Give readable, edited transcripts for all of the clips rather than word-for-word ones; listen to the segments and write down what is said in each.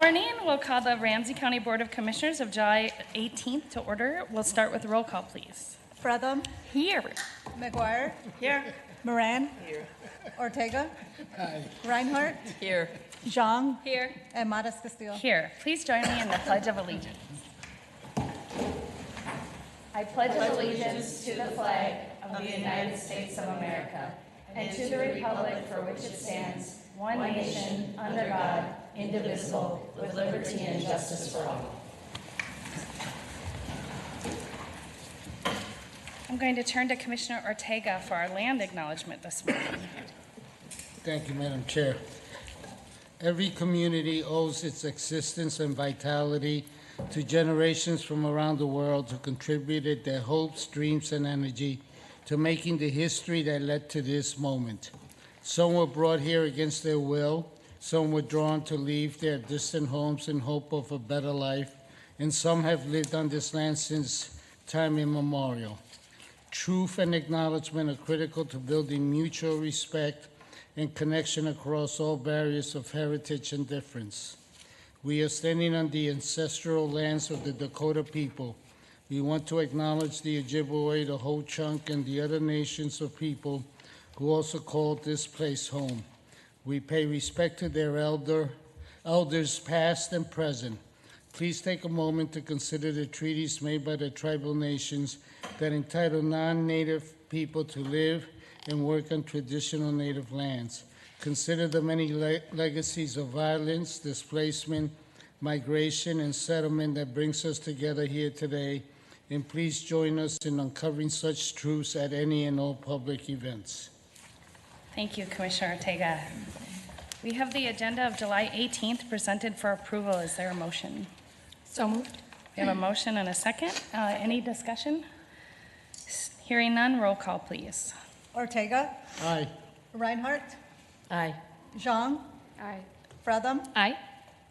Morning. We'll call the Ramsey County Board of Commissioners of July 18th to order. We'll start with roll call, please. Fretham. Here. McGuire. Here. Moran. Here. Ortega. Aye. Reinhardt. Here. Zhang. Here. And Matas Castillo. Here. Please join me in the Pledge of Allegiance. I pledge allegiance to the flag of the United States of America and to the republic for which it stands, one nation, under God, indivisible, with liberty and justice for all. I'm going to turn to Commissioner Ortega for our land acknowledgement this morning. Thank you, Madam Chair. Every community owes its existence and vitality to generations from around the world who contributed their hopes, dreams, and energy to making the history that led to this moment. Some were brought here against their will, some were drawn to leave their distant homes in hope of a better life, and some have lived on this land since time immemorial. Truth and acknowledgement are critical to building mutual respect and connection across all barriers of heritage and difference. We are standing on the ancestral lands of the Dakota people. We want to acknowledge the Ojibwe, the Ho-Chunk, and the other nations of people who also called this place home. We pay respect to their elders past and present. Please take a moment to consider the treaties made by the tribal nations that entitle non-native people to live and work on traditional native lands. Consider the many legacies of violence, displacement, migration, and settlement that brings us together here today. And please join us in uncovering such truths at any and all public events. Thank you, Commissioner Ortega. We have the agenda of July 18th presented for approval. Is there a motion? So moved. We have a motion and a second. Any discussion? Hearing none, roll call, please. Ortega. Aye. Reinhardt. Aye. Zhang. Aye. Fretham. Aye.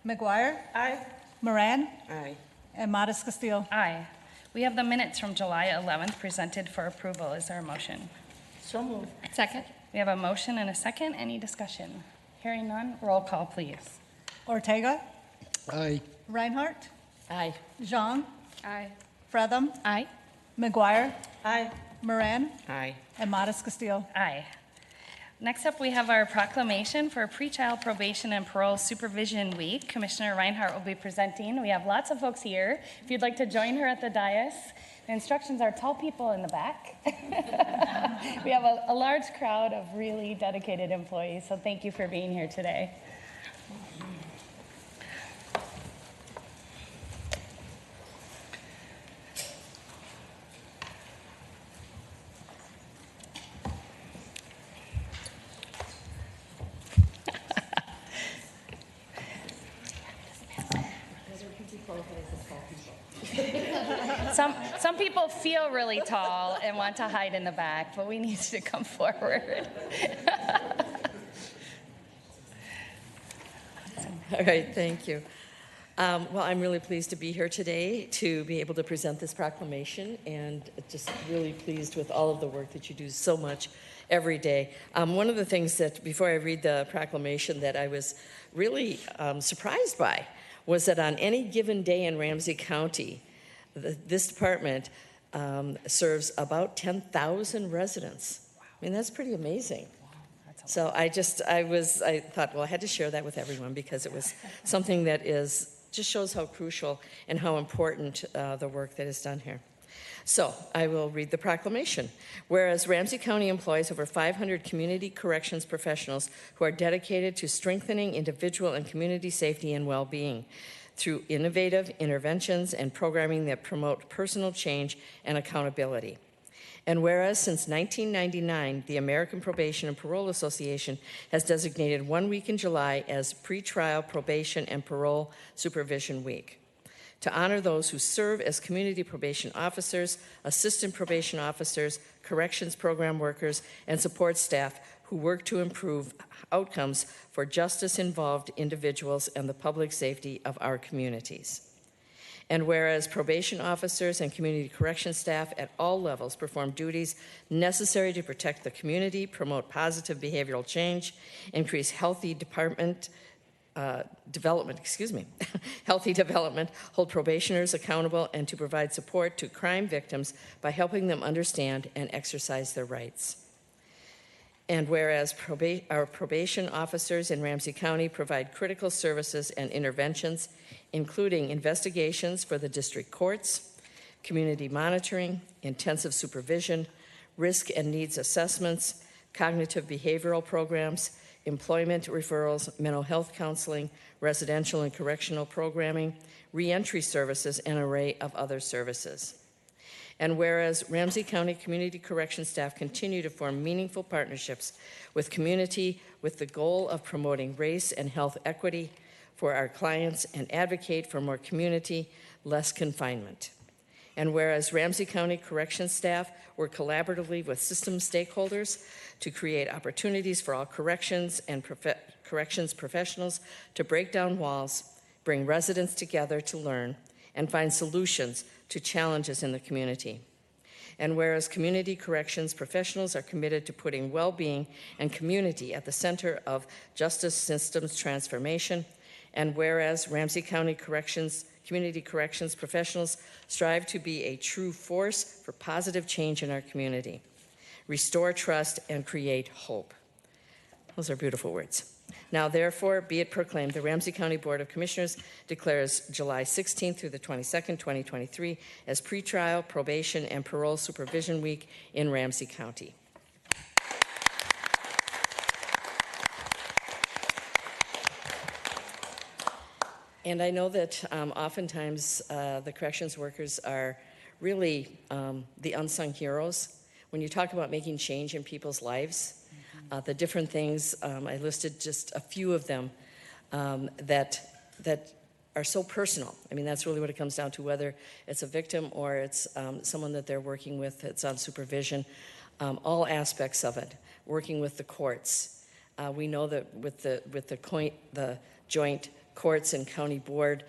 McGuire. Aye. Moran. Aye. And Matas Castillo. Aye. We have the minutes from July 11th presented for approval. Is there a motion? So moved. Second. We have a motion and a second. Any discussion? Hearing none, roll call, please. Ortega. Aye. Reinhardt. Aye. Zhang. Aye. Fretham. Aye. McGuire. Aye. Moran. Aye. And Matas Castillo. Aye. Next up, we have our proclamation for Pretrial Probation and Parole Supervision Week. Commissioner Reinhardt will be presenting. We have lots of folks here. If you'd like to join her at the dais, the instructions are tall people in the back. We have a large crowd of really dedicated employees, so thank you for being here today. Some people feel really tall and want to hide in the back, but we need you to come forward. All right, thank you. Well, I'm really pleased to be here today to be able to present this proclamation, and just really pleased with all of the work that you do so much every day. One of the things that, before I read the proclamation, that I was really surprised by was that on any given day in Ramsey County, this department serves about 10,000 residents. Wow. I mean, that's pretty amazing. Wow, so I thought, well, I had to share that with everyone because it was something that just shows how crucial and how important the work that is done here. So I will read the proclamation. Whereas Ramsey County employs over 500 community corrections professionals who are dedicated to strengthening individual and community safety and well-being through innovative interventions and programming that promote personal change and accountability. And whereas since 1999, the American Probation and Parole Association has designated 1 week in July as Pretrial Probation and Parole Supervision Week, to honor those who serve as community probation officers, assistant probation officers, corrections program workers, and support staff who work to improve outcomes for justice-involved individuals and the public safety of our communities. And whereas probation officers and community correction staff at all levels perform duties necessary to protect the community, promote positive behavioral change, increase healthy department development, healthy development, hold probationers accountable, and to provide support to crime victims by helping them understand and exercise their rights. And whereas our probation officers in Ramsey County provide critical services and interventions, including investigations for the district courts, community monitoring, intensive supervision, risk and needs assessments, cognitive behavioral programs, employment referrals, mental health counseling, residential and correctional programming, reentry services, and an array of other services. And whereas Ramsey County Community Correction staff continue to form meaningful partnerships with community with the goal of promoting race and health equity for our clients and advocate for more community, less confinement. And whereas Ramsey County Correction staff work collaboratively with system stakeholders to create opportunities for all corrections and corrections professionals to break down walls, bring residents together to learn, and find solutions to challenges in the community. And whereas community corrections professionals are committed to putting well-being and community at the center of justice systems transformation, and whereas Ramsey County community corrections professionals strive to be a true force for positive change in our community, restore trust, and create hope. Those are beautiful words. Now, therefore, be it proclaimed, the Ramsey County Board of Commissioners declares July 16th through the 22nd, 2023 as pretrial, probation, and parole supervision week in Ramsey County. And I know that oftentimes the corrections workers are really the unsung heroes. When you talk about making change in people's lives, the different things, I listed just a few of them that are so personal. I mean, that's really what it comes down to, whether it's a victim or it's someone that they're working with that's on supervision, all aspects of it, working with the courts. We know that with the joint courts and county board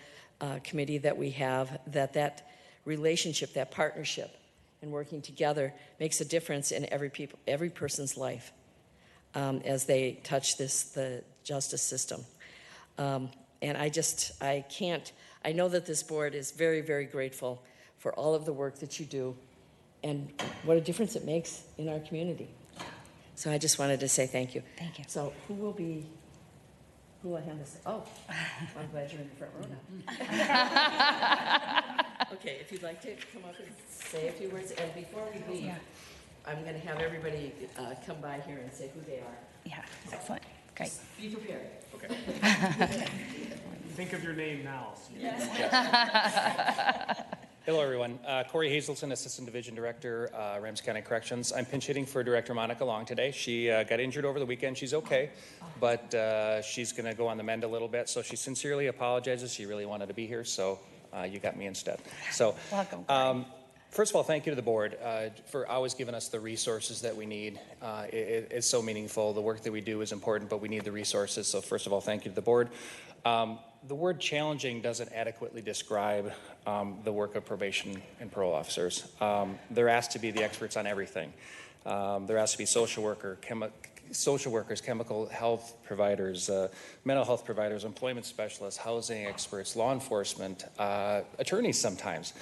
committee that we have, that relationship, that partnership, and working together makes a difference in every person's life as they touch the justice system. And I know that this board is very, very grateful for all of the work that you do and what a difference it makes in our community. So I just wanted to say thank you. Thank you. So who will I hand this? Oh, I'm glad you're in the front row now. Okay, if you'd like to come up and say a few words. And before we leave, I'm going to have everybody come by here and say who they are. Yeah, excellent. Great. Just be prepared. Okay. Think of your name now. Hello, everyone. Corey Hazelton, Assistant Division Director, Ramsey County Corrections. I'm pinch hitting for Director Monica Long today. She got injured over the weekend. She's okay, but she's going to go on the mend a little bit. So she sincerely apologizes. She really wanted to be here, so you got me instead. So, welcome, Corey. First of all, thank you to the board for always giving us the resources that we need. It's so meaningful. The work that we do is important, but we need the resources. So first of all, thank you to the board. The word challenging doesn't adequately describe the work of probation and parole officers. They're asked to be the experts on everything. They're asked to be social workers, chemical health providers, mental health providers, employment specialists, housing experts, law enforcement, attorneys sometimes.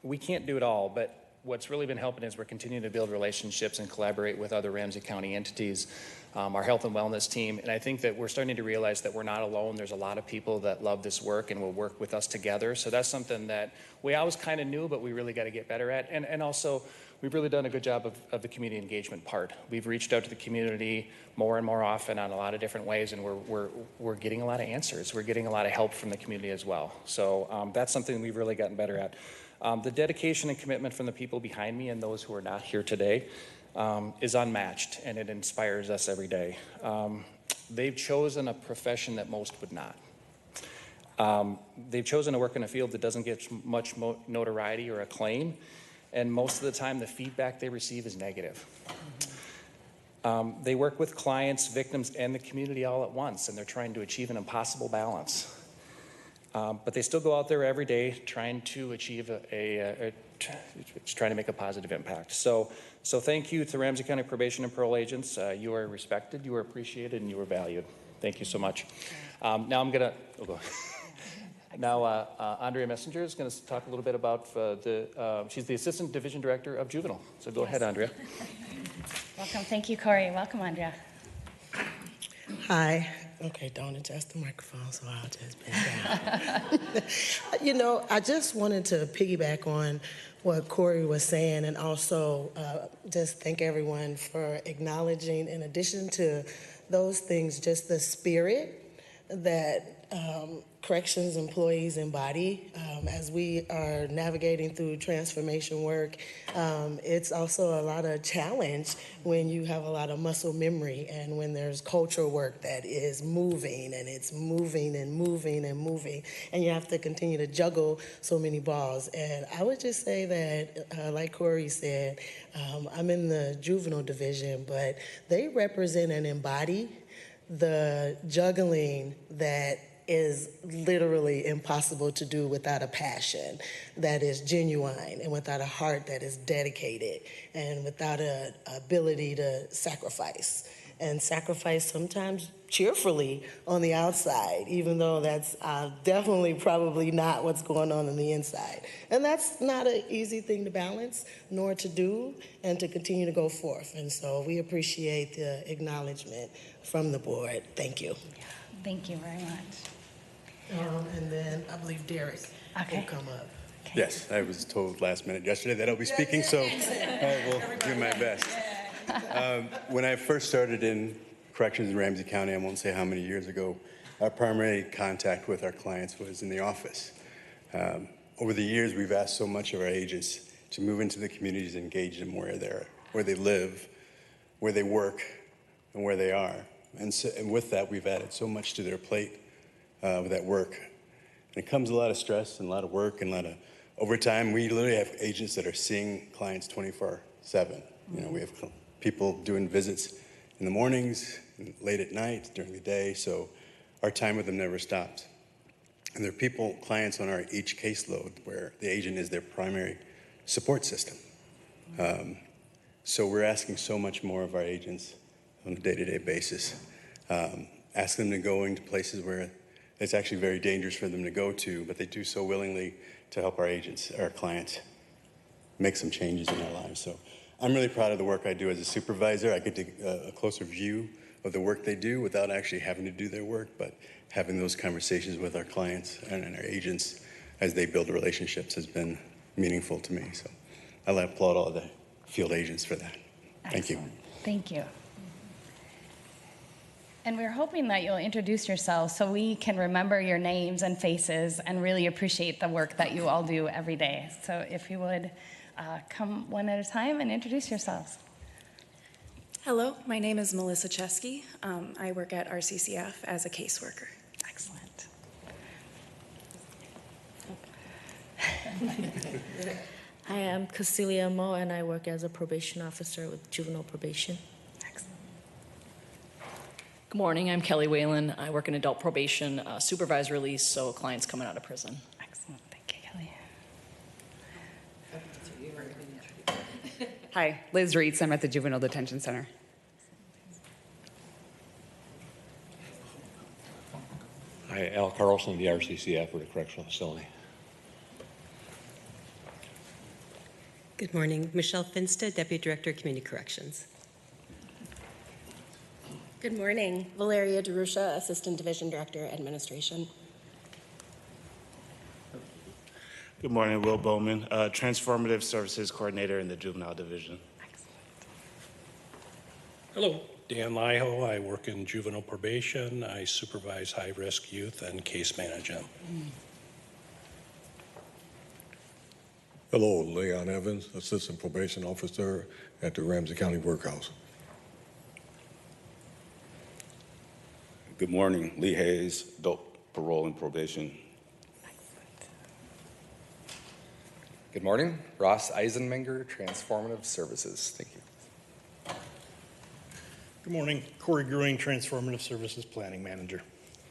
We can't do it all, but what's really been helping is we're continuing to build relationships and collaborate with other Ramsey County entities, our health and wellness team, and I think that we're starting to realize that we're not alone. There's a lot of people that love this work and will work with us together, so that's something that we always kind of knew, but we really got to get better at, and also we've really done a good job of the community engagement part. We've reached out to the community more and more often on a lot of different ways, and we're getting a lot of answers. We're getting a lot of help from the community as well, so that's something we've really gotten better at. The dedication and commitment from the people behind me and those who are not here today is unmatched, and it inspires us every day. They've chosen a profession that most would not. They've chosen to work in a field that doesn't get much notoriety or acclaim, and most of the time the feedback they receive is negative. They work with clients, victims, and the community all at once, and they're trying to achieve an impossible balance. But they still go out there every day trying to achieve trying to make a positive impact. So thank you to Ramsey County Probation and Parole agents. You are respected, you are appreciated, and you are valued. Thank you so much. Now I'm going to... Now, Andrea Messenger is going to talk a little bit about she's the Assistant Division Director of Juvenile. So go ahead, Andrea. Welcome. Thank you, Corey. Welcome, Andrea. Hi. Okay, don't adjust the microphone, so I'll just bend down. I just wanted to piggyback on what Corey was saying and also just thank everyone for acknowledging, in addition to those things, just the spirit that corrections employees embody as we are navigating through transformation work. It's also a lot of challenge when you have a lot of muscle memory and when there's cultural work that is moving and it's moving and moving and moving, and you have to continue to juggle so many balls. And I would just say that, like Corey said, I'm in the juvenile division, but they represent and embody the juggling that is literally impossible to do without a passion that is genuine and without a heart that is dedicated and without an ability to sacrifice. And sacrifice sometimes cheerfully on the outside, even though that's definitely probably not what's going on the inside. And that's not an easy thing to balance, nor to do, and to continue to go forth. And so we appreciate the acknowledgement from the board. Thank you. Thank you very much. And then I believe Derek will come up. Okay. Yes, I was told last minute yesterday that I'll be speaking, so I will do my best. When I first started in corrections in Ramsey County, I won't say how many years ago, our primary contact with our clients was in the office. Over the years, we've asked so much of our agents to move into the communities and engage them where they live, where they work, and where they are. And with that, we've added so much to their plate with that work. And it comes a lot of stress and a lot of work and a lot of overtime. We literally have agents that are seeing clients 24/7. We have people doing visits in the mornings, and late at night, during the day, so our time with them never stops. And there are clients on each caseload where the agent is their primary support system. So we're asking so much more of our agents on a day-to-day basis. Ask them to go into places where it's actually very dangerous for them to go to, but they do so willingly to help our clients, make some changes in their lives. So I'm really proud of the work I do as a supervisor. I get a closer view of the work they do without actually having to do their work, but having those conversations with our clients and our agents as they build relationships has been meaningful to me. So I applaud all the field agents for that. Thank you. Thank you. And we're hoping that you'll introduce yourselves so we can remember your names and faces and really appreciate the work that you all do every day. So if you would come one at a time and introduce yourselves. Hello, my name is Melissa Chesky. I work at RCCF as a caseworker. Excellent. I am Cecilia Mo, and I work as a probation officer with juvenile probation. Excellent. Good morning, I'm Kelly Whalen. I work in adult probation, supervised release, so clients coming out of prison. Excellent. Thank you, Kelly. Hi, Liz Reitz. I'm at the Juvenile Detention Center. Hi, Al Carlson, the RCCF for the Correctional Facility. Good morning. Michelle Finsta, Deputy Director of Community Corrections. Good morning. Valeria DeRusha, Assistant Division Director, Administration. Good morning. Will Bowman, Transformative Services Coordinator in the Juvenile Division. Hello. Dan Lyho. I work in juvenile probation. I supervise high-risk youth and case manage them. Hello, Leon Evans, Assistant Probation Officer at the Ramsey County Workhouse. Good morning, Lee Hayes, Adult Parole and Probation. Good morning, Ross Eisenmenger, Transformative Services. Thank you. Good morning, Corey Grewing, Transformative Services Planning Manager.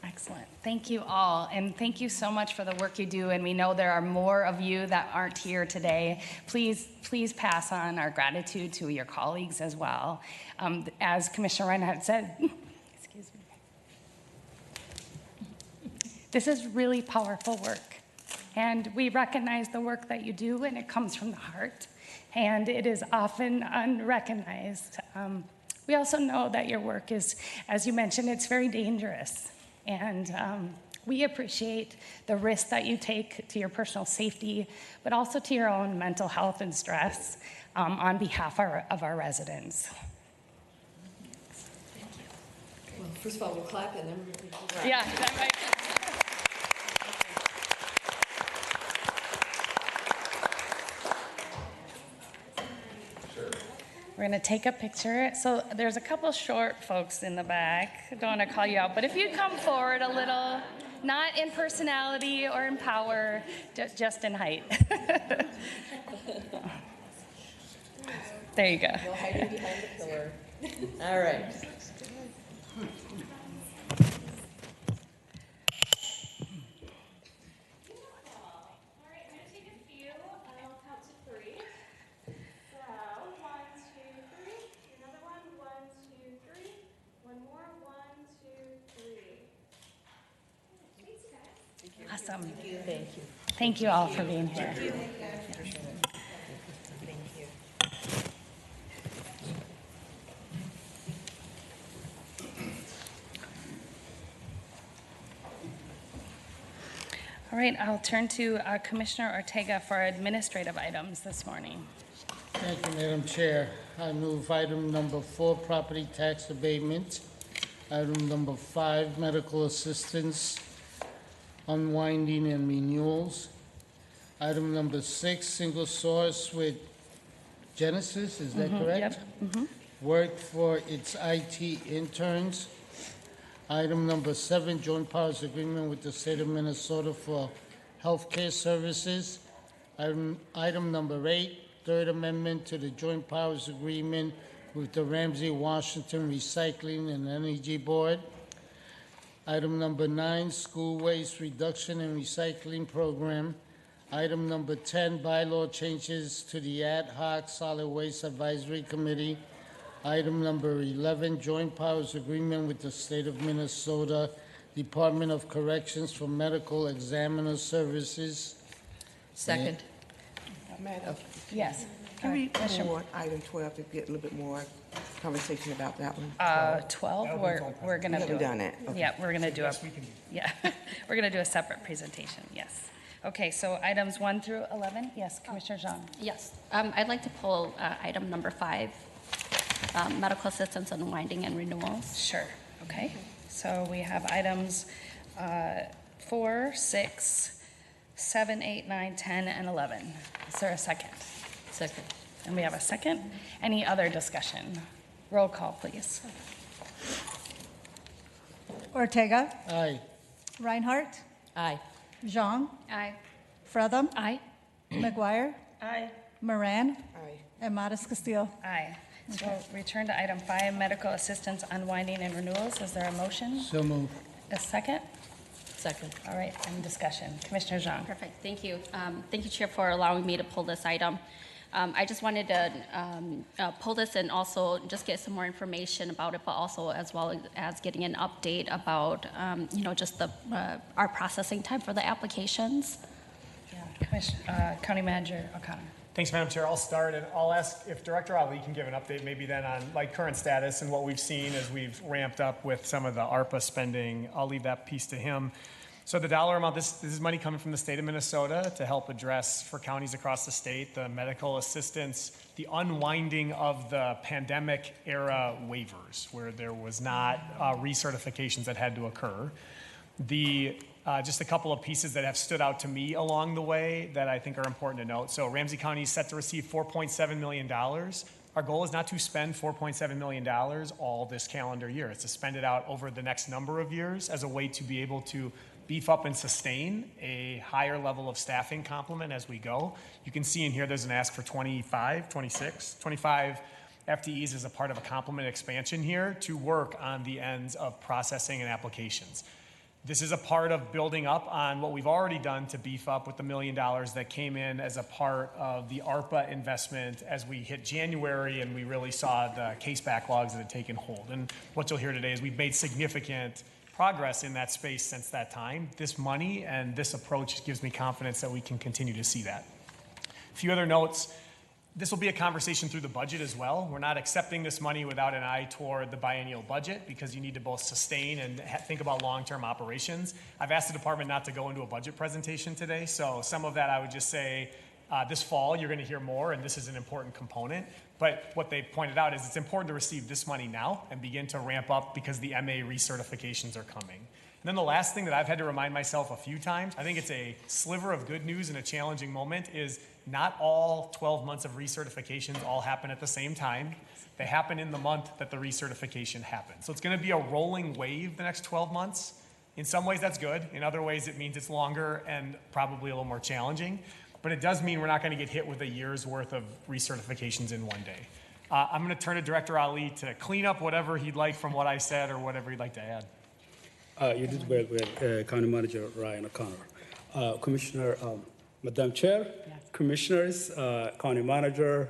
Excellent. Thank you all, and thank you so much for the work you do, and we know there are more of you that aren't here today. Please pass on our gratitude to your colleagues as well. As Commissioner Reinhardt said, excuse me. This is really powerful work. And we recognize the work that you do, and it comes from the heart. And it is often unrecognized. We also know that your work is, as you mentioned, it's very dangerous. And we appreciate the risk that you take to your personal safety, but also to your own mental health and stress on behalf of our residents. Well, first of all, we'll clap and then we'll Yeah, that might. We're going to take a picture. So there's a couple short folks in the back. I don't want to call you out, but if you come forward a little, not in personality or in power, just in height. There you go. No hiding behind the pillar. All right. Awesome. Thank you. Thank you all for being here. Thank you. All right, I'll turn to Commissioner Ortega for administrative items this morning. Thank you, Madam Chair. I move item number 4, property tax abatement. Item number 5, medical assistance, unwinding and renewals. Item number 6, single source with Genesis, is that correct? Yep. Work for its IT interns. Item number 7, joint powers agreement with the state of Minnesota for healthcare services. Item number 8, third amendment to the joint powers agreement with the Ramsey Washington Recycling and Energy Board. Item number 9, school waste reduction and recycling program. Item number 10, bylaw changes to the ad hoc solid waste advisory committee. Item number 11, joint powers agreement with the state of Minnesota Department of Corrections for medical examiner services. Second. Madam, Yes. can we move on item 12 to get a little bit more conversation about that one? 12, we're going to do haven't done it. Okay. Yeah, we're going to do yeah, we're going to do a separate presentation. Yes. Okay, so items 1 through 11. Yes, Commissioner Zhang. Yes, I'd like to pull item number 5, medical assistance unwinding and renewals. Sure. Okay. So we have items 4, 6, 7, 8, 9, 10, and 11. Is there a second? Second. And we have a second. Any other discussion? Roll call, please. Ortega. Aye. Reinhardt. Aye. Zhang. Aye. Fretham. Aye. McGuire. Aye. Moran. Aye. And Modis Castillo. Aye. So return to item 5, medical assistance unwinding and renewals. Is there a motion? So moved. A second? Second. All right, and discussion. Commissioner Zhang. Perfect. Thank you. Thank you, Chair, for allowing me to pull this item. I just wanted to pull this and also just get some more information about it, but also as well as getting an update about, just our processing time for the applications. Yeah, County Manager O'Connor. Thanks, Madam Chair. I'll start, and I'll ask if Director Ali can give an update maybe then on current status and what we've seen as we've ramped up with some of the ARPA spending. I'll leave that piece to him. So the dollar amount, this is money coming from the state of Minnesota to help address for counties across the state the medical assistance, the unwinding of the pandemic era waivers where there was not recertifications that had to occur. Just a couple of pieces that have stood out to me along the way that I think are important to note. So Ramsey County is set to receive $4.7 million. Our goal is not to spend $4.7 million all this calendar year. It's to spend it out over the next number of years as a way to be able to beef up and sustain a higher level of staffing complement as we go. You can see in here there's an ask for 25 FTEs as a part of a complement expansion here to work on the ends of processing and applications. This is a part of building up on what we've already done to beef up with the $1 million that came in as a part of the ARPA investment as we hit January and we really saw the case backlogs that had taken hold. And what you'll hear today is we've made significant progress in that space since that time. This money and this approach gives me confidence that we can continue to see that. A few other notes. This will be a conversation through the budget as well. We're not accepting this money without an eye toward the biennial budget because you need to both sustain and think about long-term operations. I've asked the department not to go into a budget presentation today, so some of that I would just say this fall you're going to hear more, and this is an important component. But what they pointed out is it's important to receive this money now and begin to ramp up because the MA recertifications are coming. And then the last thing that I've had to remind myself a few times, I think it's a sliver of good news in a challenging moment, is not all 12 months of recertifications all happen at the same time. They happen in the month that the recertification happens. So it's going to be a rolling wave the next 12 months. In some ways that's good. In other ways it means it's longer and probably a little more challenging. But it does mean we're not going to get hit with a year's worth of recertifications in one day. I'm going to turn to Director Ali to clean up whatever he'd like from what I said or whatever he'd like to add. You did well with County Manager Ryan O'Connor. Commissioner, Madam Chair, Commissioners, County Manager,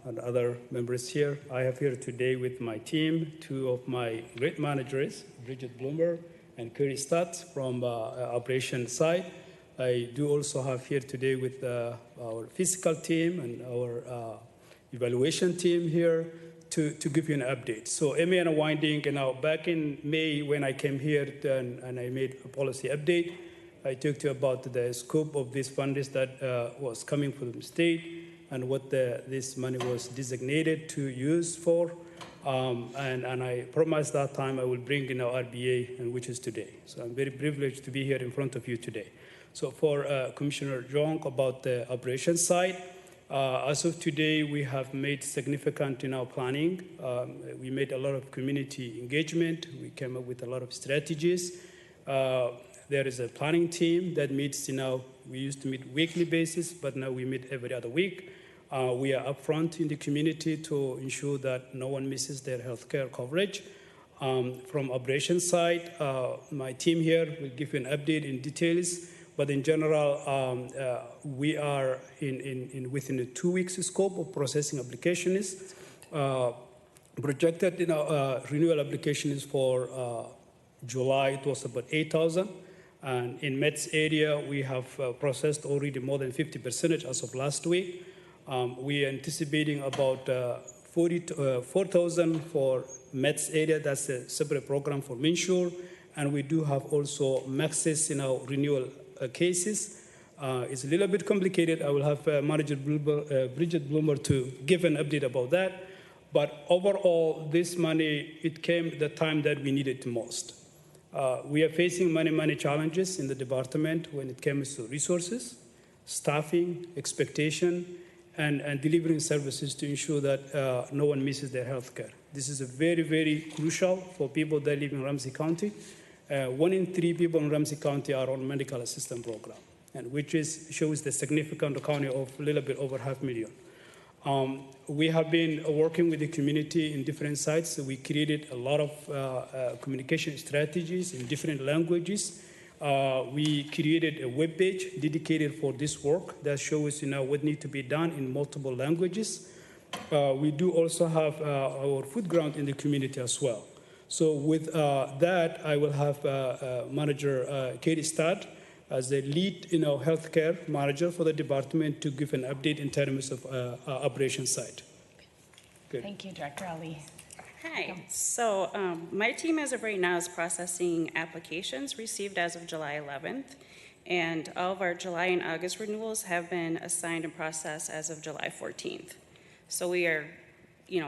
and other members here. I have here today with my team, two of my great managers, Bridget Bloomer and Kerry Stott from operation side. I do also have here today with our physical team and our evaluation team here to give you an update. So MA unwinding, back in May when I came here and I made a policy update, I talked to you about the scope of these funds that was coming from the state and what this money was designated to use for. And I promised that time I will bring in our RBA, and which is today. So I'm very privileged to be here in front of you today. So for Commissioner Jong about the operations side, as of today, we have made significant planning. We made a lot of community engagement. We came up with a lot of strategies. There is a planning team that meets, we used to meet weekly basis, but now we meet every other week. We are upfront in the community to ensure that no one misses their healthcare coverage. From operations side, my team here will give you an update in details, but in general, we are within the 2 weeks scope of processing applications. Projected renewal applications for July, it was about 8,000. And in Mets area, we have processed already more than 50% as of last week. We are anticipating about 4,000 for Mets area. That's a separate program for Minsure. And we do have also Maxis renewal cases. It's a little bit complicated. I will have Manager Bridget Bloomer to give an update about that. But overall, this money, it came at the time that we needed the most. We are facing many challenges in the department when it comes to resources, staffing, expectation, and delivering services to ensure that no one misses their health care. This is a very crucial for people that live in Ramsey County. 1 in 3 people in Ramsey County are on medical assistance program, and which shows the significant county of a little bit over 500,000. We have been working with the community in different sites. So we created a lot of communication strategies in different languages. We created a web page dedicated for this work that shows what needs to be done in multiple languages. We do also have our food ground in the community as well. So with that, I will have Manager Katie Stott as the lead healthcare manager for the department to give an update in terms of operations side. Good. Thank you, Director Ali. Hi. So my team as of right now is processing applications received as of July 11th. And all of our July and August renewals have been assigned and processed as of July 14th. So we are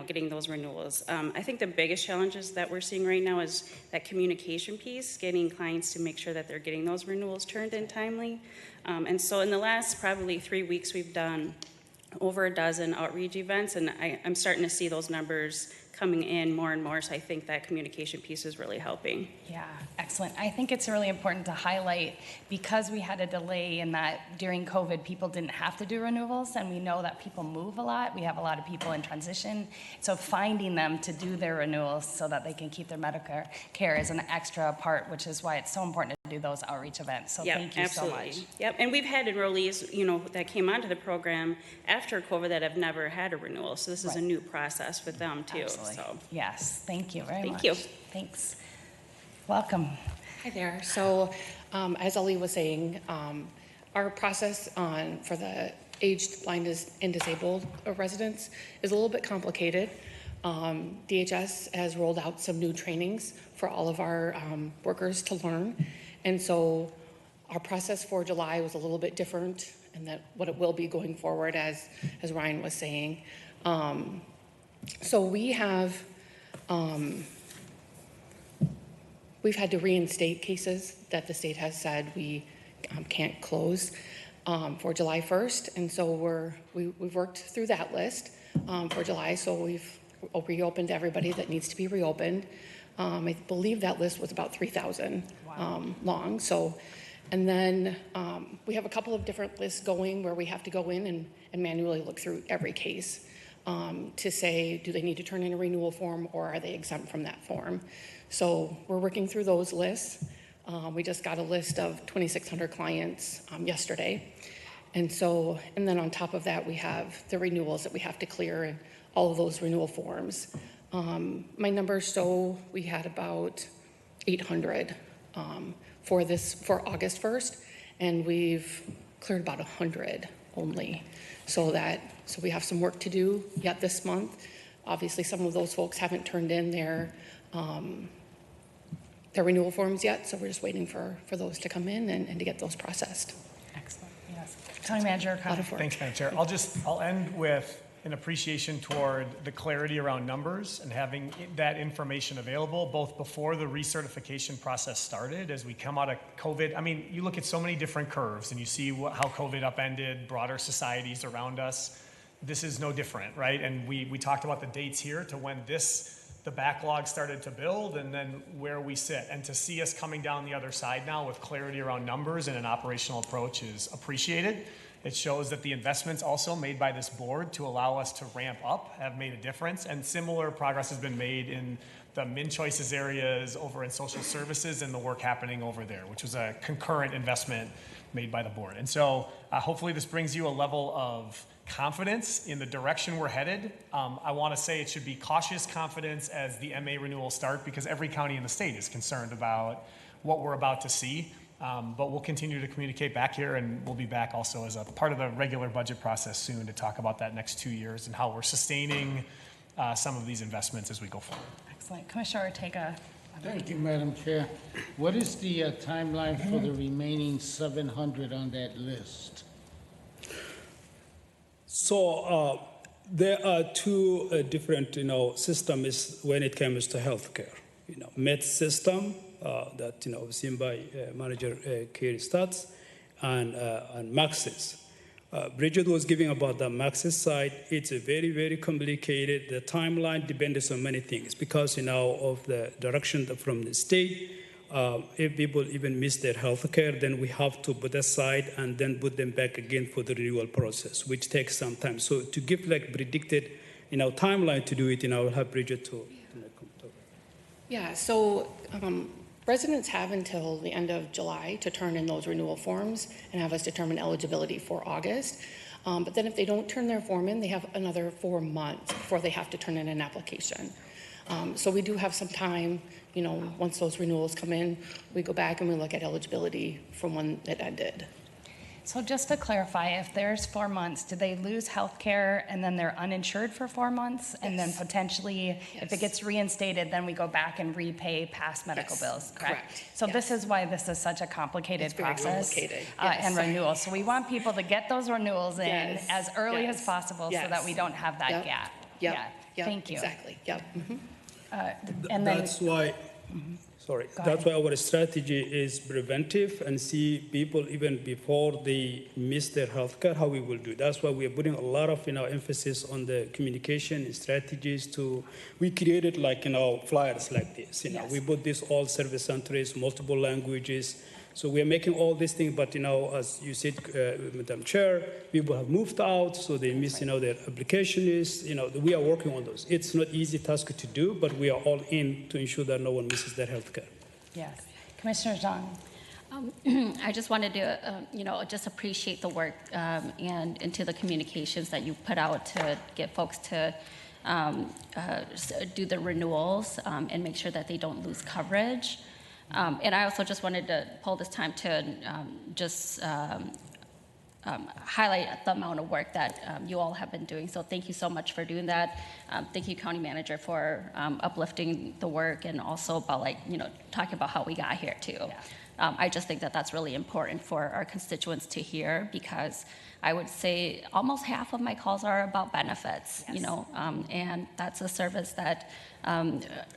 getting those renewals. I think the biggest challenges that we're seeing right now is that communication piece, getting clients to make sure that they're getting those renewals turned in timely. And so in the last probably 3 weeks, we've done over a dozen outreach events, and I'm starting to see those numbers coming in more and more, so I think that communication piece is really helping. Yeah, excellent. I think it's really important to highlight, because we had a delay in that during COVID, people didn't have to do renewals, and we know that people move a lot. We have a lot of people in transition, so finding them to do their renewals so that they can keep their medical care is an extra part, which is why it's so important to do those outreach events. So thank you so much. Yep, and we've had enrollees, that came onto the program after COVID that have never had a renewal, so this is a new process with them too. Absolutely. So. Yes, thank you very much. Thank you. Thanks. Welcome. Hi there. So, as Ali was saying, our process for the aged, blind, and disabled residents is a little bit complicated. DHS has rolled out some new trainings for all of our workers to learn. And so our process for July was a little bit different, and that what it will be going forward, as Ryan was saying. So we've had to reinstate cases that the state has said we can't close for July 1st. And so we've worked through that list for July. So we've reopened everybody that needs to be reopened. I believe that list was about 3,000 long. So, and then we have a couple of different lists going where we have to go in and manually look through every case to say, do they need to turn in a renewal form or are they exempt from that form? So we're working through those lists. We just got a list of 2,600 clients yesterday. And then on top of that, we have the renewals that we have to clear and all of those renewal forms. My numbers show we had about 800 for August 1st, and we've cleared about 100 only. So we have some work to do yet this month. Obviously, some of those folks haven't turned in their renewal forms yet, so we're just waiting for those to come in and to get those processed. Excellent. Yes. County Manager O'Connor. Thanks, Madam Chair. I'll end with an appreciation toward the clarity around numbers and having that information available both before the recertification process started as we come out of COVID. I mean, you look at so many different curves and you see how COVID upended broader societies around us. This is no different, right? And we talked about the dates here to when the backlog started to build and then where we sit. And to see us coming down the other side now with clarity around numbers and an operational approach is appreciated. It shows that the investments also made by this board to allow us to ramp up have made a difference. And similar progress has been made in the Min Choices areas over in social services and the work happening over there, which was a concurrent investment made by the board. And so hopefully this brings you a level of confidence in the direction we're headed. I want to say it should be cautious confidence as the MA renewals start because every county in the state is concerned about what we're about to see. But we'll continue to communicate back here, and we'll be back also as a part of the regular budget process soon to talk about that next 2 years and how we're sustaining some of these investments as we go forward. Excellent. Commissioner Ortega. Thank you, Madam Chair. What is the timeline for the remaining 700 on that list? So there are two different, systems when it comes to healthcare. Med system that overseen by Manager Kerry Stats and Maxis. Bridget was giving about the Maxis side. It's a very, very complicated. The timeline depends on many things because of the direction from the state. If people even miss their health care, then we have to put aside and then put them back again for the renewal process, which takes some time. So to give predicted, timeline to do it, I'll have Bridget to come talk. Yeah, so residents have until the end of July to turn in those renewal forms and have us determine eligibility for August. But then if they don't turn their form in, they have another 4 months before they have to turn in an application. So we do have some time, once those renewals come in, we go back and we look at eligibility from when it ended. So just to clarify, if there's 4 months, do they lose health care and then they're uninsured for 4 months? And then potentially, if it gets reinstated, then we go back and repay past medical bills, correct? So this is why this is such a complicated process and renewal. So we want people to get those renewals in as early as possible so that we don't have that gap. Thank you. Exactly. And then that's why. That's why our strategy is preventive and see people even before they miss their health care, how we will do it. That's why we are putting a lot of emphasis on the communication strategies we created flyers like this. We put this all service centers, multiple languages. So we are making all these things, but as you said, Madam Chair, people have moved out, so they miss their application is, we are working on those. It's not easy task to do, but we are all in to ensure that no one misses their health care. Yes. Commissioner Zhang. I just wanted to, just appreciate the work and into the communications that you put out to get folks to do the renewals and make sure that they don't lose coverage. And I also just wanted to pull this time to highlight the amount of work that you all have been doing. So thank you so much for doing that. Thank you, County Manager, for uplifting the work and also about talking about how we got here too. Yeah. I just think that that's really important for our constituents to hear, because I would say almost half of my calls are about benefits, yes. And that's a service that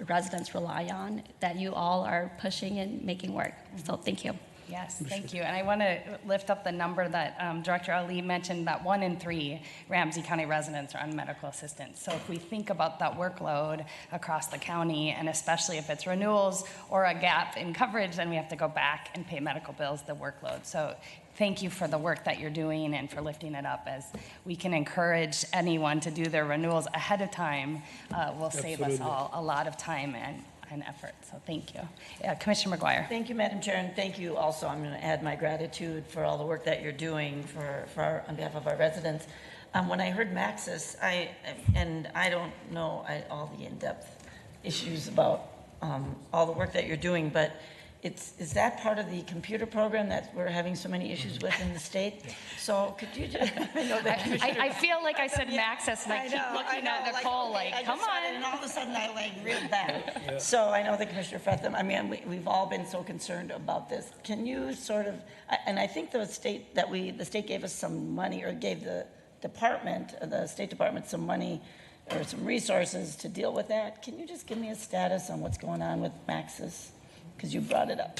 residents rely on, that you all are pushing and making work. Mm-hmm. So thank you. Yes, thank you. And I want to lift up the number that Director Ali mentioned, that 1 in 3 Ramsey County residents are on medical assistance. So if we think about that workload across the county, and especially if it's renewals or a gap in coverage, then we have to go back and pay medical bills, the workload. So thank you for the work that you're doing and for lifting it up. As we can encourage anyone to do their renewals ahead of time, will save us all a lot of time and effort. So thank you. Commissioner McGuire. Thank you, Madam Chair, and thank you also. I'm going to add my gratitude for all the work that you're doing on behalf of our residents. When I heard Maxis, I don't know all the in-depth issues about all the work that you're doing, but is that part of the computer program that we're having so many issues with in the state? So could you just, I know that I feel like I said Maxis, and I keep looking at Nicole come on. And all of a sudden I reeled back. Yeah. So I know that Commissioner Fretham, we've all been so concerned about this. Can you sort of, and I think the state gave us some money, or gave the State Department some money or some resources to deal with that. Can you just give me a status on what's going on with Maxis? Because you brought it up.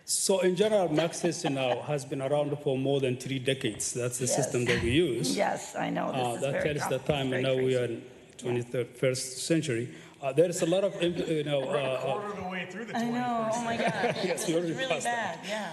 So in general, Maxis has been around for more than 3 decades. That's the system that we use. Yes, I know. This is that tells the time, and now we are in 21st century. There is a lot of, We're a quarter of the way through the 21st. I know. Oh my God. Yes, it's really bad. Yeah.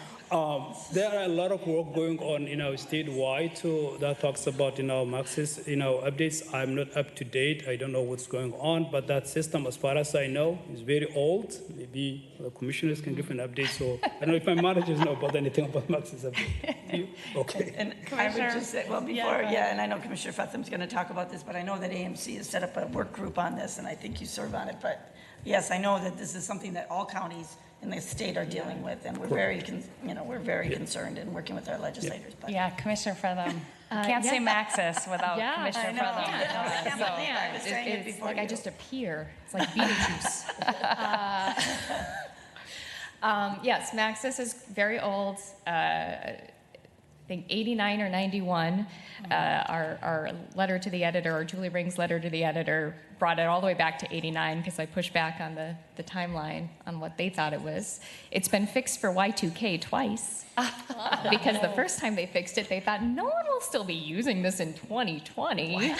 There are a lot of work going on, statewide too, that talks about, Maxis, updates. I'm not up to date. I don't know what's going on, but that system, as far as I know, is very old. Maybe the commissioners can give an update. So I don't know if my managers know about anything about Maxis update. Okay. And I would just say, well, before, and I know Commissioner Fetham's going to talk about this, but I know that AMC has set up a work group on this, and I think you serve on it. But yes, I know that this is something that all counties in the state are dealing with, and we're very, concerned and working with our legislators. But. Yeah, Commissioner Fretham. Can't say Maxis without Commissioner Fretham. It's like I just appear. It's like Beetlejuice. Yes, Maxis is very old. I think 89 or 91. Our letter to the editor, or Julie Ring's letter to the editor, brought it all the way back to 89 because I pushed back on the timeline on what they thought it was. It's been fixed for Y2K twice because the first time they fixed it, they thought no one will still be using this in 2020.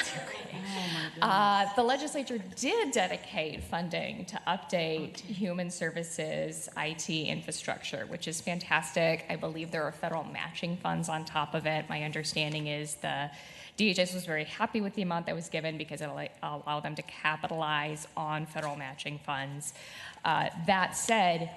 The legislature did dedicate funding to update human services IT infrastructure, which is fantastic. I believe there are federal matching funds on top of it. My understanding is the DHS was very happy with the amount that was given because it allowed them to capitalize on federal matching funds. That said,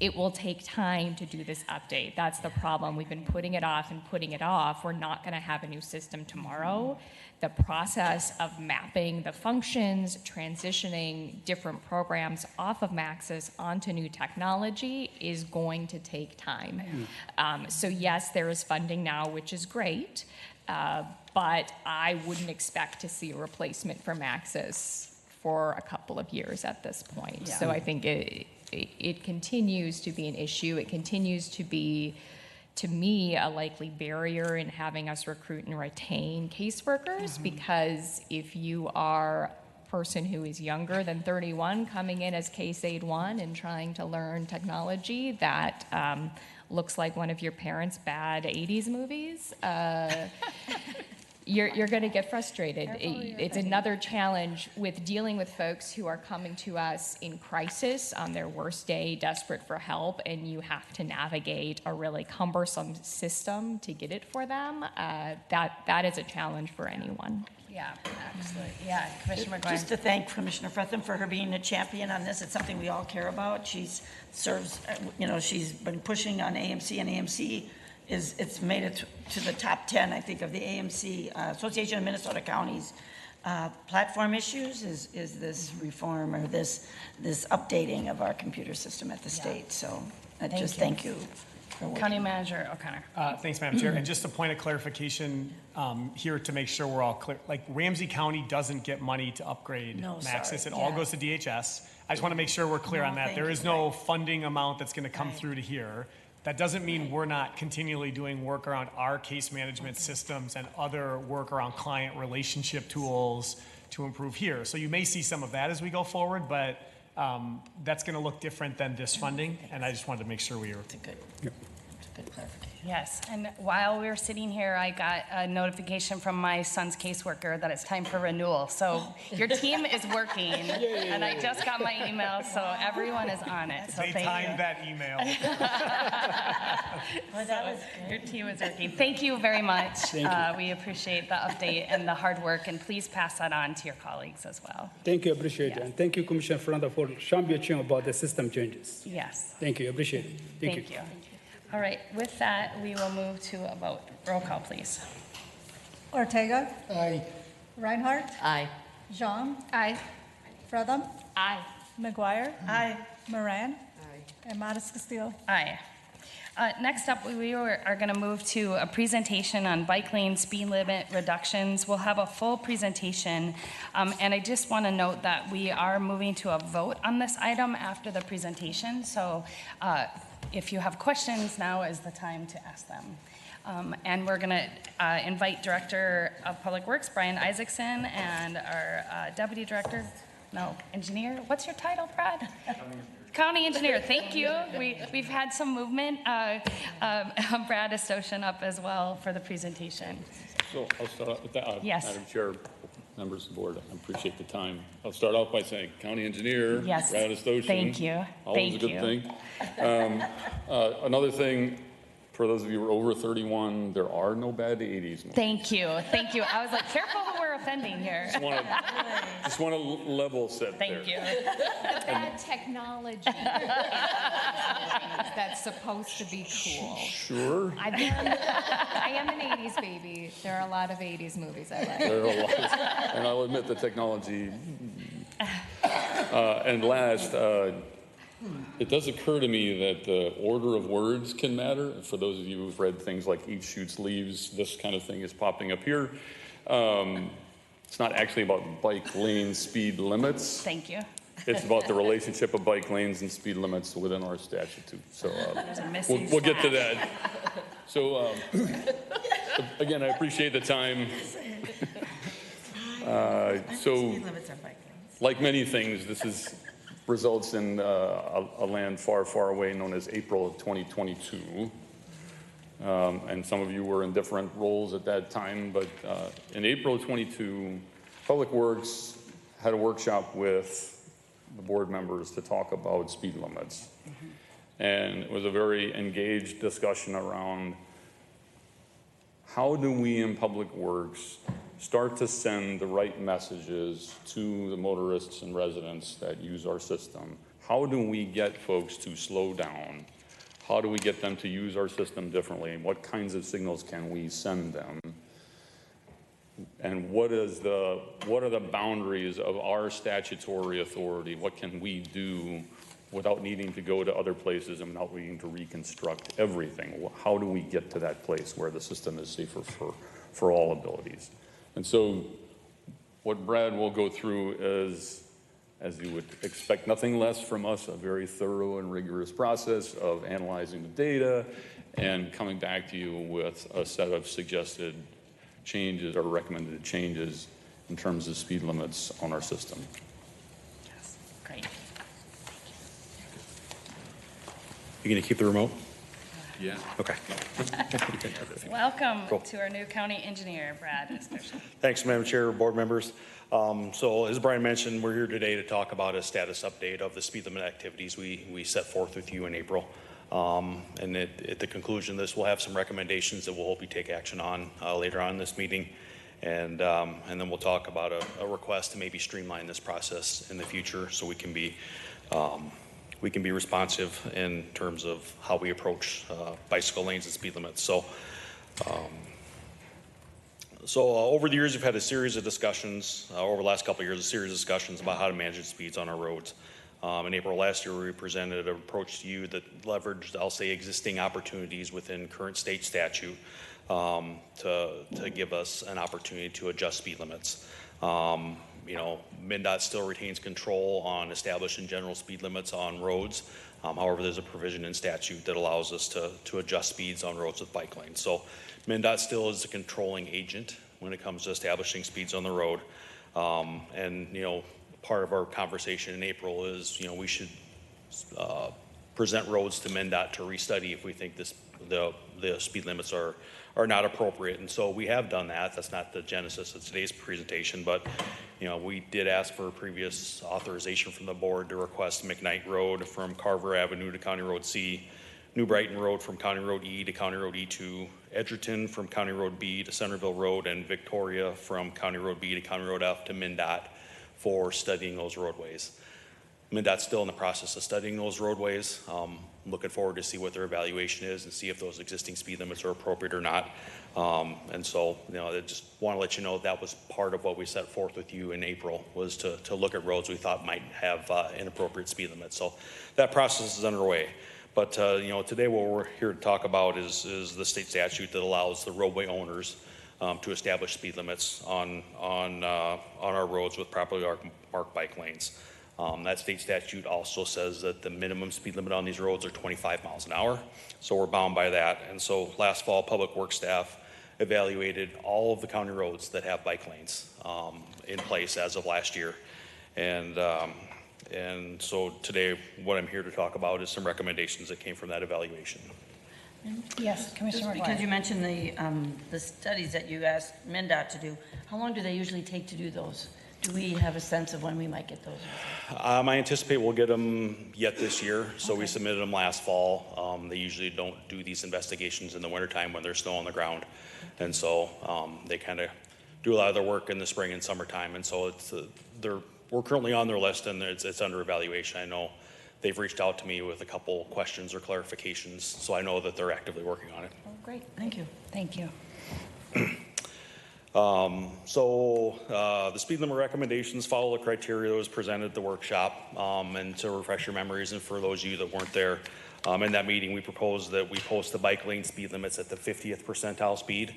it will take time to do this update. That's the problem. We've been putting it off and putting it off. We're not going to have a new system tomorrow. The process of mapping the functions, transitioning different programs off of Maxis onto new technology is going to take time. So yes, there is funding now, which is great. But I wouldn't expect to see a replacement for Maxis for a couple of years at this point. Yeah. So I think it continues to be an issue. It continues to be, to me, a likely barrier in having us recruit and retain caseworkers, because if you are a person who is younger than 31 coming in as case aide 1 and trying to learn technology that looks like one of your parents' bad 80s movies, you're going to get frustrated. It's another challenge with dealing with folks who are coming to us in crisis on their worst day, desperate for help, and you have to navigate a really cumbersome system to get it for them. That is a challenge for anyone. Yeah, absolutely. Yeah, Commissioner McGuire. Just to thank Commissioner Fretham for her being a champion on this. It's something we all care about. She's been pushing on AMC, and AMC it's made it to the top 10, I think, of the AMC Association of Minnesota Counties platform issues? Is this reform or this updating of our computer system at the state? So thank you. County Manager O'Connor. Thanks, Madam Chair. And just a point of clarification here to make sure we're all clear. Like Ramsey County doesn't get money to upgrade Maxis. It all goes to DHS. I just want to make sure we're clear on that. There is no funding amount that's going to come through to here. That doesn't mean we're not continually doing work around our case management systems and other work around client relationship tools to improve here. So you may see some of that as we go forward, but that's going to look different than this funding. And I just wanted to make sure we were. That's a good clarification. Yes, and while we were sitting here, I got a notification from my son's caseworker that it's time for renewal. So your team is working, and I just got my email, so everyone is on it. So They timed that email. Well, that was good. Your team is working. Thank you very much. Thank you. We appreciate the update and the hard work, and please pass that on to your colleagues as well. Thank you, appreciate it. And thank you, Commissioner Fernanda, for championing about the system changes. Yes. Thank you, appreciate it. Thank you. All right, with that, we will move to a vote. Roll call, please. Ortega. Aye. Reinhardt. Aye. Jean. Aye. Fretham. Aye. McGuire. Aye. Moran. And Modis Castillo. Aye. Next up, we are going to move to a presentation on bike lane speed limit reductions. We'll have a full presentation, and I just want to note that we are moving to a vote on this item after the presentation. So if you have questions, now is the time to ask them. And we're going to invite Director of Public Works, Brian Isaacson, and our Deputy Director, Engineer. What's your title, Brad? County Engineer, thank you. We've had some movement. Brad Estoshan up as well for the presentation. So I'll start off with that. Yes. Madam Chair, members of the board, I appreciate the time. I'll start off by saying County Engineer, Yes. Brad Estoshan. Thank you. Always Thank a good thing. Another thing, for those of you who are over 31, there are no bad 80s. Thank you. Thank you. I was like, careful who we're offending here. Just want to level set Thank you. The bad technology that's supposed to be cool. Sure. I am an 80s baby. There are a lot of 80s movies I like. There are a lot, and I'll admit the technology. And last, it does occur to me that the order of words can matter. For those of you who've read things like Eat Shoots Leaves, this kind of thing is popping up here. It's not actually about bike lane speed limits. Thank you. It's about the relationship of bike lanes and speed limits within our statute. So There's a missing we'll get to slash. that. So again, I appreciate the time. So like many things, this results in a land far, far away known as April of 2022. And some of you were in different roles at that time, but in April of 22, Public Works had a workshop with the board members to talk about speed limits. And it was a very engaged discussion around how do we in Public Works start to send the right messages to the motorists and residents that use our system. How do we get folks to slow down? How do we get them to use our system differently? And what kinds of signals can we send them? And what are the boundaries of our statutory authority? What can we do without needing to go to other places and without needing to reconstruct everything? How do we get to that place where the system is safer for all abilities? And so what Brad will go through is, as you would expect nothing less from us, a very thorough and rigorous process of analyzing the data and coming back to you with a set of suggested changes or recommended changes in terms of speed limits on our system. Yes, great. You gonna keep the remote? Yeah. Okay. Welcome Cool. to our new county engineer, Brad Estoshan. Thanks, Madam Chair, board members. So as Brian mentioned, we're here today to talk about a status update of the speed limit activities we set forth with you in April. And at the conclusion of this, we'll have some recommendations that we'll hope you take action on later on in this meeting. And then we'll talk about a request to maybe streamline this process in the future so we can be responsive in terms of how we approach bicycle lanes and speed limits. So Over the years, we've had a series of discussions, over the last couple of years, a series of discussions about how to manage the speeds on our roads. In April last year, we presented an approach to you that leveraged, I'll say, existing opportunities within current state statute to give us an opportunity to adjust speed limits. MnDOT still retains control on establishing general speed limits on roads. However, there's a provision in statute that allows us to adjust speeds on roads with bike lanes. So MnDOT still is the controlling agent when it comes to establishing speeds on the road. Part of our conversation in April is, we should present roads to MnDOT to restudy if we think the speed limits are not appropriate. And so we have done that. That's not the genesis of today's presentation, but we did ask for previous authorization from the board to request McKnight Road from Carver Avenue to County Road C, New Brighton Road from County Road E to County Road E2, Edgerton from County Road B to Centerville Road, and Victoria from County Road B to County Road F to MnDOT for studying those roadways. MnDOT's still in the process of studying those roadways. Looking forward to see what their evaluation is and see if those existing speed limits are appropriate or not. I just want to let you know that was part of what we set forth with you in April, was to look at roads we thought might have inappropriate speed limits. So that process is underway. But today what we're here to talk about is the state statute that allows the roadway owners to establish speed limits on our roads with properly marked bike lanes. That state statute also says that the minimum speed limit on these roads are 25 miles an hour. So we're bound by that. And so last fall, Public Works staff evaluated all of the county roads that have bike lanes in place as of last year. And so today, what I'm here to talk about is some recommendations that came from that evaluation. Yes, Commissioner Just because you mentioned the studies that you asked MnDOT to do, how long do they usually take to do those? Do we have a sense of when we might get those? I anticipate we'll get them yet this year. So we submitted them last fall. They usually don't do these investigations in the wintertime when there's snow on the ground. And so they kind of do a lot of their work in the spring and summertime. And so we're currently on their list, and it's under evaluation. I know they've reached out to me with a couple questions or clarifications, so I know that they're actively working on it. Oh, great. Thank you. Thank you. The speed limit recommendations follow the criteria that was presented at the workshop. And to refresh your memories, and for those of you that weren't there, in that meeting, we proposed that we post the bike lane speed limits at the 50th percentile speed.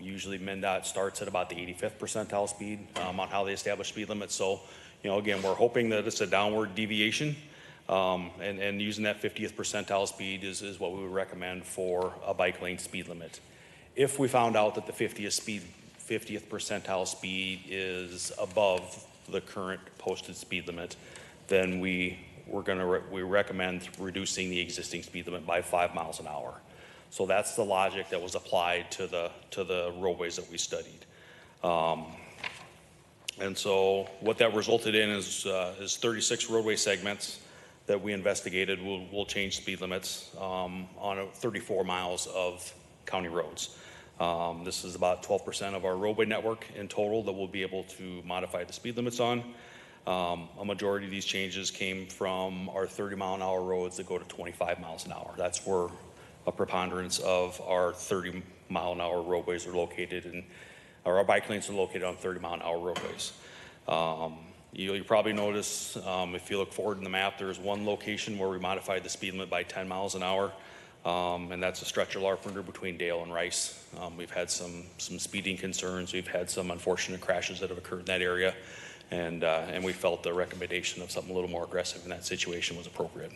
Usually MnDOT starts at about the 85th percentile speed on how they establish speed limits. So, again, we're hoping that it's a downward deviation. And using that 50th percentile speed is what we would recommend for a bike lane speed limit. If we found out that the 50th percentile speed is above the current posted speed limit, then we recommend reducing the existing speed limit by 5 miles an hour. So that's the logic that was applied to the roadways that we studied. And so what that resulted in is 36 roadway segments that we investigated will change speed limits on 34 miles of county roads. This is about 12% of our roadway network in total that we'll be able to modify the speed limits on. A majority of these changes came from our 30-mile-an-hour roads that go to 25 miles an hour. That's where a preponderance of our 30-mile-an-hour roadways are located, or our bike lanes are located on 30-mile-an-hour roadways. You probably notice, if you look forward in the map, there's one location where we modified the speed limit by 10 miles an hour. And that's a stretch of Larpenteur between Dale and Rice. We've had some speeding concerns. We've had some unfortunate crashes that have occurred in that area. And we felt the recommendation of something a little more aggressive in that situation was appropriate.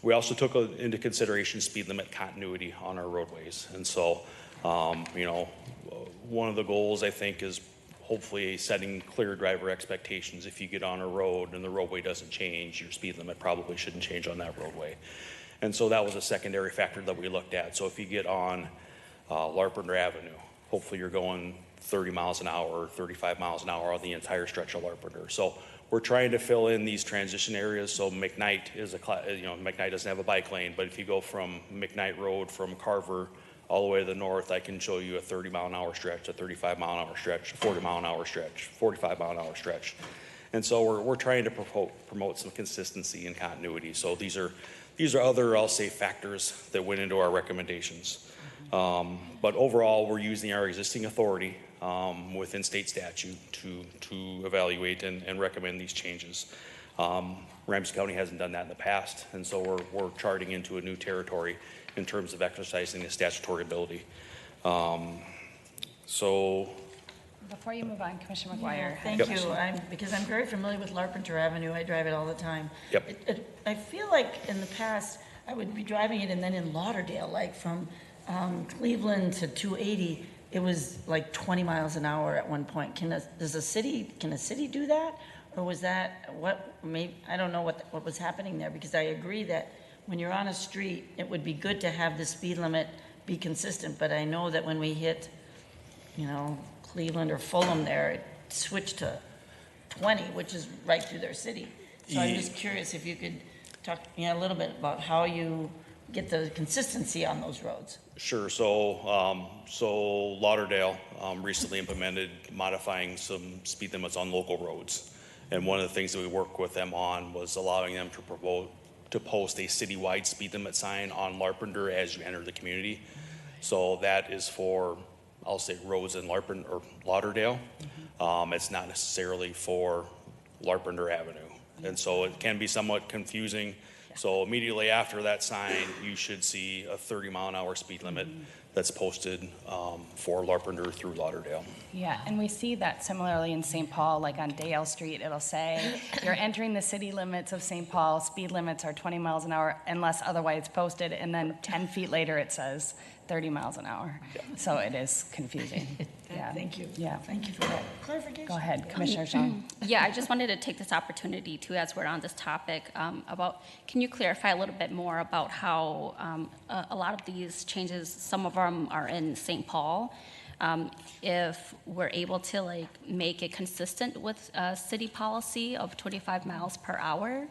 We also took into consideration speed limit continuity on our roadways. And so, one of the goals, I think, is hopefully setting clear driver expectations. If you get on a road and the roadway doesn't change, your speed limit probably shouldn't change on that roadway. And so that was a secondary factor that we looked at. So if you get on Larpenteur Avenue, hopefully you're going 30 miles an hour or 35 miles an hour on the entire stretch of Larpenteur. So we're trying to fill in these transition areas. So McKnight McKnight doesn't have a bike lane, but if you go from McKnight Road from Carver all the way to the north, I can show you a 30-mile-an-hour stretch, a 35-mile-an-hour stretch, a 40-mile-an-hour stretch, 45-mile-an-hour stretch. And so we're trying to promote some consistency and continuity. So these are other, I'll say, factors that went into our recommendations. But overall, we're using our existing authority within state statute to evaluate and recommend these changes. Ramsey County hasn't done that in the past, and so we're charting into a new territory in terms of exercising the statutory ability. So. Before you move on, Commissioner McGuire. Thank you. Because I'm very familiar with Larpenteur Avenue. I drive it all the time. Yep. I feel like in the past, I would be driving it, and then in Lauderdale, like from Cleveland to 280, it was like 20 miles an hour at one point. Can a city do that? Or was that I don't know what was happening there, because I agree that when you're on a street, it would be good to have the speed limit be consistent. But I know that when we hit, Cleveland or Fulham there, it switched to 20, which is right through their city. So I'm just curious if you could talk a little bit about how you get the consistency on those roads. Sure. So Lauderdale recently implemented modifying some speed limits on local roads. And one of the things that we worked with them on was allowing them to post a citywide speed limit sign on Larpenteur as you enter the community. So that is for, I'll say, roads in Lauderdale. It's not necessarily for Larpenteur Avenue. And so it can be somewhat confusing. So immediately after that sign, you should see a 30-mile-an-hour speed limit that's posted for Larpenteur through Lauderdale. Yeah, and we see that similarly in St. Paul, like on Dale Street, it'll say, you're entering the city limits of St. Paul, speed limits are 20 miles an hour unless otherwise posted, and then 10 feet later it says 30 miles an hour. Yeah. So it is confusing. Yeah. Thank you. Yeah. Thank you for that clarification. Go ahead, Commissioner Zhang. Yeah, I just wanted to take this opportunity too, as we're on this topic, can you clarify a little bit more about how a lot of these changes, some of them are in St. Paul, if we're able to make it consistent with city policy of 25 miles per hour,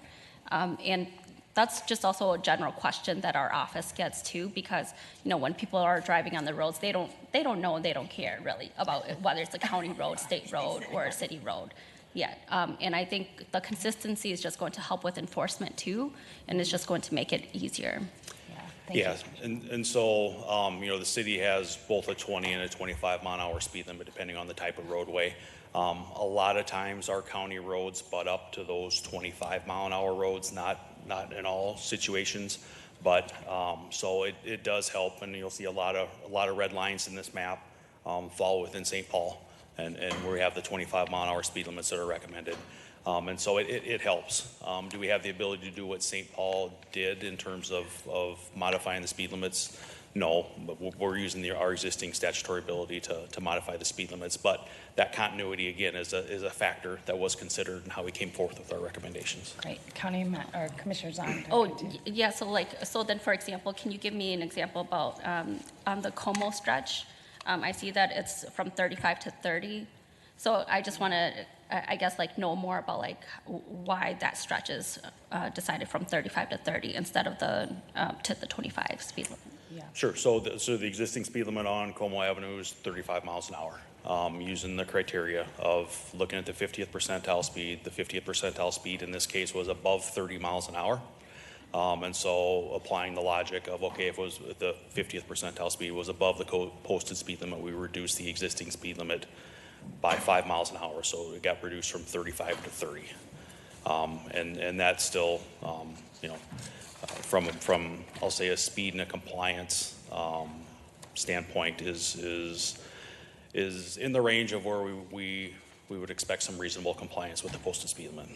and that's just also a general question that our office gets too, because when people are driving on the roads, they don't know and they don't care really about whether it's a county road, state road, or a city road. Yeah, and I think the consistency is just going to help with enforcement too, and it's just going to make it easier. Yeah, and so the city has both a 20 and a 25 mile an hour speed limit depending on the type of roadway. A lot of times our county roads butt up to those 25 mile an hour roads, not in all situations, but so it does help, and you'll see a lot of red lines in this map fall within St. Paul, and where we have the 25 mile an hour speed limits that are recommended. And so it helps. Do we have the ability to do what St. Paul did in terms of modifying the speed limits? No, but we're using our existing statutory ability to modify the speed limits. But that continuity, again, is a factor that was considered in how we came forth with our recommendations. Great. or Commissioner Zahn. Yeah, so then, for example, can you give me an example about on the Como stretch? I see that it's from 35 to 30. So I just want to, I guess, know more about why that stretch is decided from 35 to 30 instead of to the 25 speed limit. Yeah. Sure. So the existing speed limit on Como Avenue is 35 miles an hour, using the criteria of looking at the 50th percentile speed. The 50th percentile speed in this case was above 30 miles an hour. And so applying the logic of, okay, if it was the 50th percentile speed was above the posted speed limit, we reduced the existing speed limit by 5 miles an hour. So it got reduced from 35 to 30. And that's still, from I'll say a speed and a compliance standpoint is in the range of where we would expect some reasonable compliance with the posted speed limit.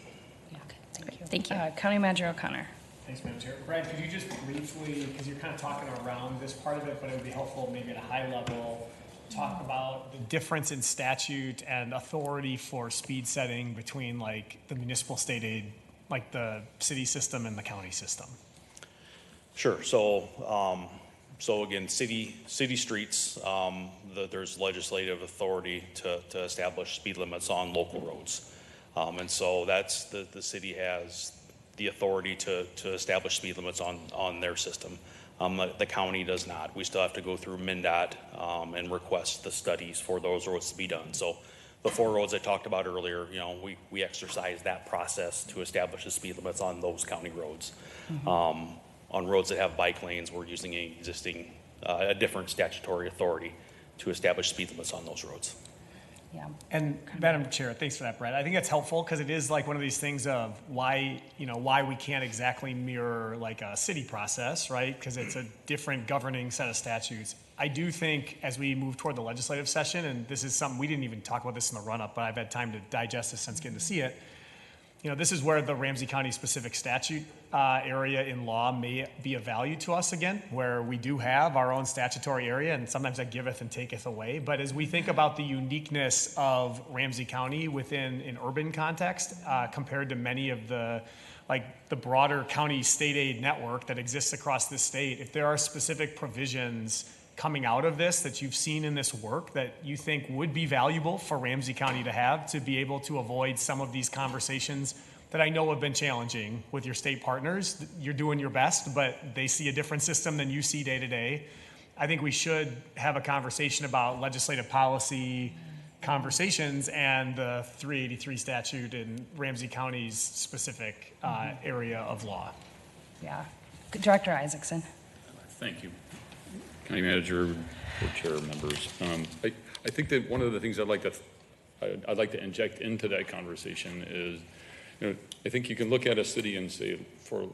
Yeah. Okay. Thank you. County Manager O'Connor. Thanks, Madam Chair. Brian, could you just briefly, because you're kind of talking around this part of it, but it would be helpful maybe at a high level, talk about the difference in statute and authority for speed setting between the municipal state aid, the city system and the county system. Sure. So again, city streets, there's legislative authority to establish speed limits on local roads. And so that's the city has the authority to establish speed limits on their system. The county does not. We still have to go through MnDOT and request the studies for those roads to be done. So the 4 roads I talked about earlier, we exercise that process to establish the speed limits on those county roads. On roads that have bike lanes, we're using an existing a different statutory authority to establish speed limits on those roads. Yeah. And Madam Chair, thanks for that, Brett. I think that's helpful because it is like one of these things of why we can't exactly mirror like a city process, right? Because it's a different governing set of statutes. I do think as we move toward the legislative session, and this is something we didn't even talk about this in the run-up, but I've had time to digest this since getting to see it. This is where the Ramsey County specific statute area in law may be of value to us again, where we do have our own statutory area, and sometimes that giveth and taketh away. But as we think about the uniqueness of Ramsey County within an urban context, compared to many of the broader county state aid network that exists across this state, if there are specific provisions coming out of this that you've seen in this work that you think would be valuable for Ramsey County to have to be able to avoid some of these conversations that I know have been challenging with your state partners. You're doing your best, but they see a different system than you see day to day. I think we should have a conversation about legislative policy conversations and the 383 statute in Ramsey County's specific area of law. Yeah. Director Isaacson. Thank you. County Manager, Co-Chair, members. I think that one of the things I'd like to inject into that conversation is, I think you can look at a city and say for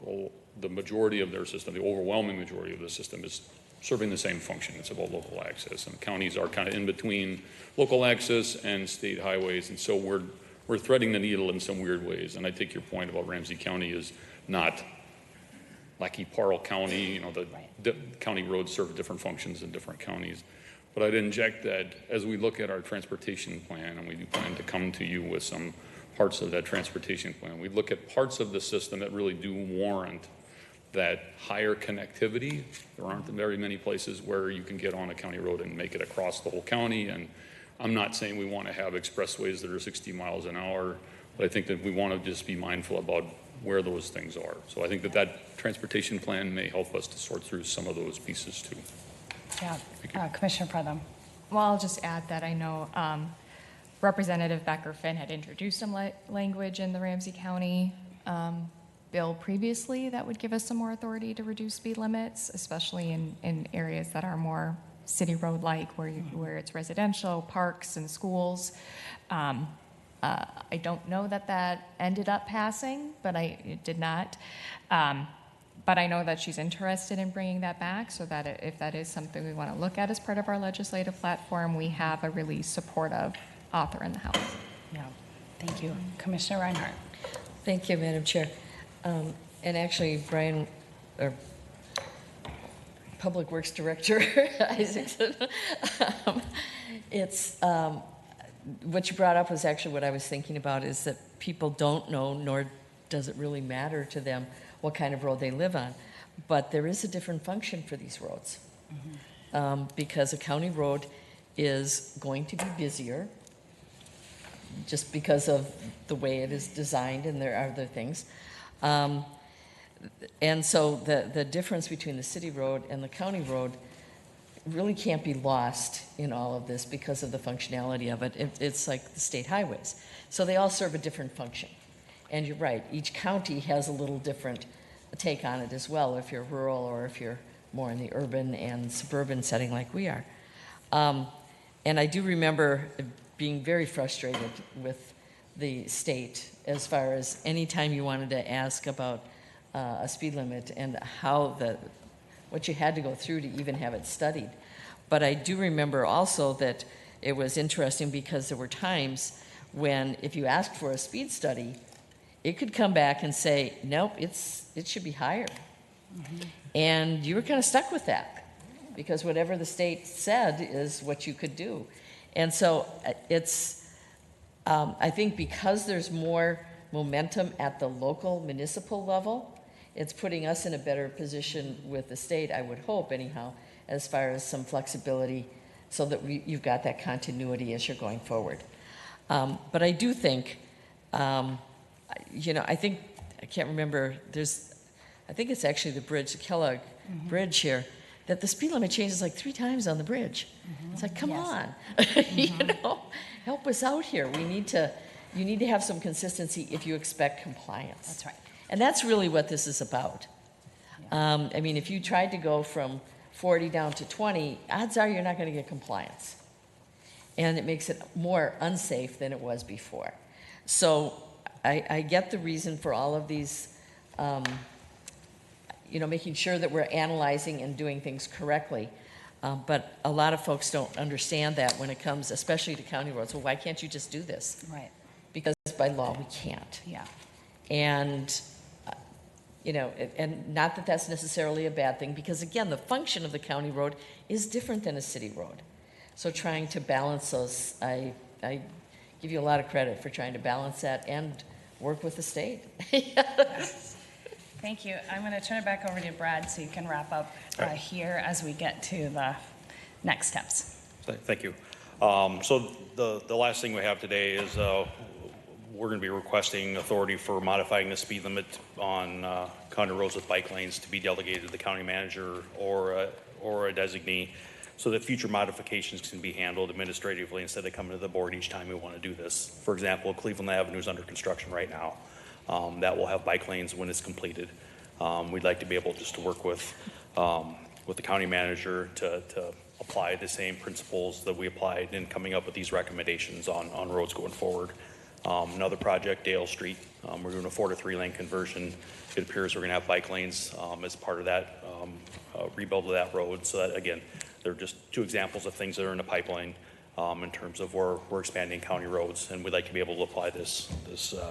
the majority of their system, the overwhelming majority of the system is serving the same function. It's about local access, and counties are kind of in between local access and state highways, and so we're threading the needle in some weird ways. And I take your point about Ramsey County is not like Parle County, the county roads serve different functions in different counties. But I'd inject that as we look at our transportation plan, and we do plan to come to you with some parts of that transportation plan, we look at parts of the system that really do warrant that higher connectivity. There aren't very many places where you can get on a county road and make it across the whole county. And I'm not saying we want to have expressways that are 60 miles an hour, but I think that we want to just be mindful about where those things are. So I think that transportation plan may help us to sort through some of those pieces too. Yeah. Commissioner Pradham. Well, I'll just add that I know Representative Becker-Finn had introduced some language in the Ramsey County bill previously that would give us some more authority to reduce speed limits, especially in areas that are more city road-like, where it's residential, parks, and schools. I don't know that ended up passing, but it did not. But I know that she's interested in bringing that back, so that if that is something we want to look at as part of our legislative platform, we have a really supportive author in the House. Yeah, thank you. Commissioner Reinhardt. Thank you, Madam Chair. And actually, Brian, or Public Works Director Isaacson, what you brought up was actually what I was thinking about, is that people don't know, nor does it really matter to them what kind of road they live on. But there is a different function for these roads. Because a county road is going to be busier just because of the way it is designed, and there are other things. And so the difference between the city road and the county road really can't be lost in all of this because of the functionality of it. It's like the state highways. So they all serve a different function. And you're right, each county has a little different take on it as well, if you're rural or if you're more in the urban and suburban setting like we are. And I do remember being very frustrated with the state as far as any time you wanted to ask about a speed limit and what you had to go through to even have it studied. But I do remember also that it was interesting because there were times when if you asked for a speed study, it could come back and say, nope, it should be higher. And you were kind of stuck with that because whatever the state said is what you could do. And so I think because there's more momentum at the local municipal level, it's putting us in a better position with the state, I would hope anyhow, as far as some flexibility so that you've got that continuity as you're going forward. But I do think, I can't remember, I think it's actually the bridge, the Kellogg Bridge here, that the speed limit changes like 3 times on the bridge. It's like, come on, help us out here. You need to have some consistency if you expect compliance. That's right. And that's really what this is about. I mean, if you tried to go from 40 down to 20, odds are you're not going to get compliance. And it makes it more unsafe than it was before. So I get the reason for all of these, making sure that we're analyzing and doing things correctly. But a lot of folks don't understand that when it comes, especially to county roads. Well, why can't you just do this? Right. Because by law, we can't. Yeah. And, and not that that's necessarily a bad thing, because again, the function of the county road is different than a city road. So trying to balance those, I give you a lot of credit for trying to balance that and work with the state. Yes. Thank you. I'm going to turn it back over to Brad so you can wrap up here as we get to the next steps. Thank you. So the last thing we have today is we're going to be requesting authority for modifying the speed limit on county roads with bike lanes to be delegated to the county manager or a designee, so that future modifications can be handled administratively instead of coming to the board each time we want to do this. For example, Cleveland Avenue is under construction right now. That will have bike lanes when it's completed. We'd like to be able just to work with the county manager to apply the same principles that we applied in coming up with these recommendations on roads going forward. Another project, Dale Street, we're doing a 4 to 3 lane conversion. It appears we're going to have bike lanes as part of that rebuild of that road. So that, again, they're just two examples of things that are in the pipeline in terms of where we're expanding county roads, and we'd like to be able to apply this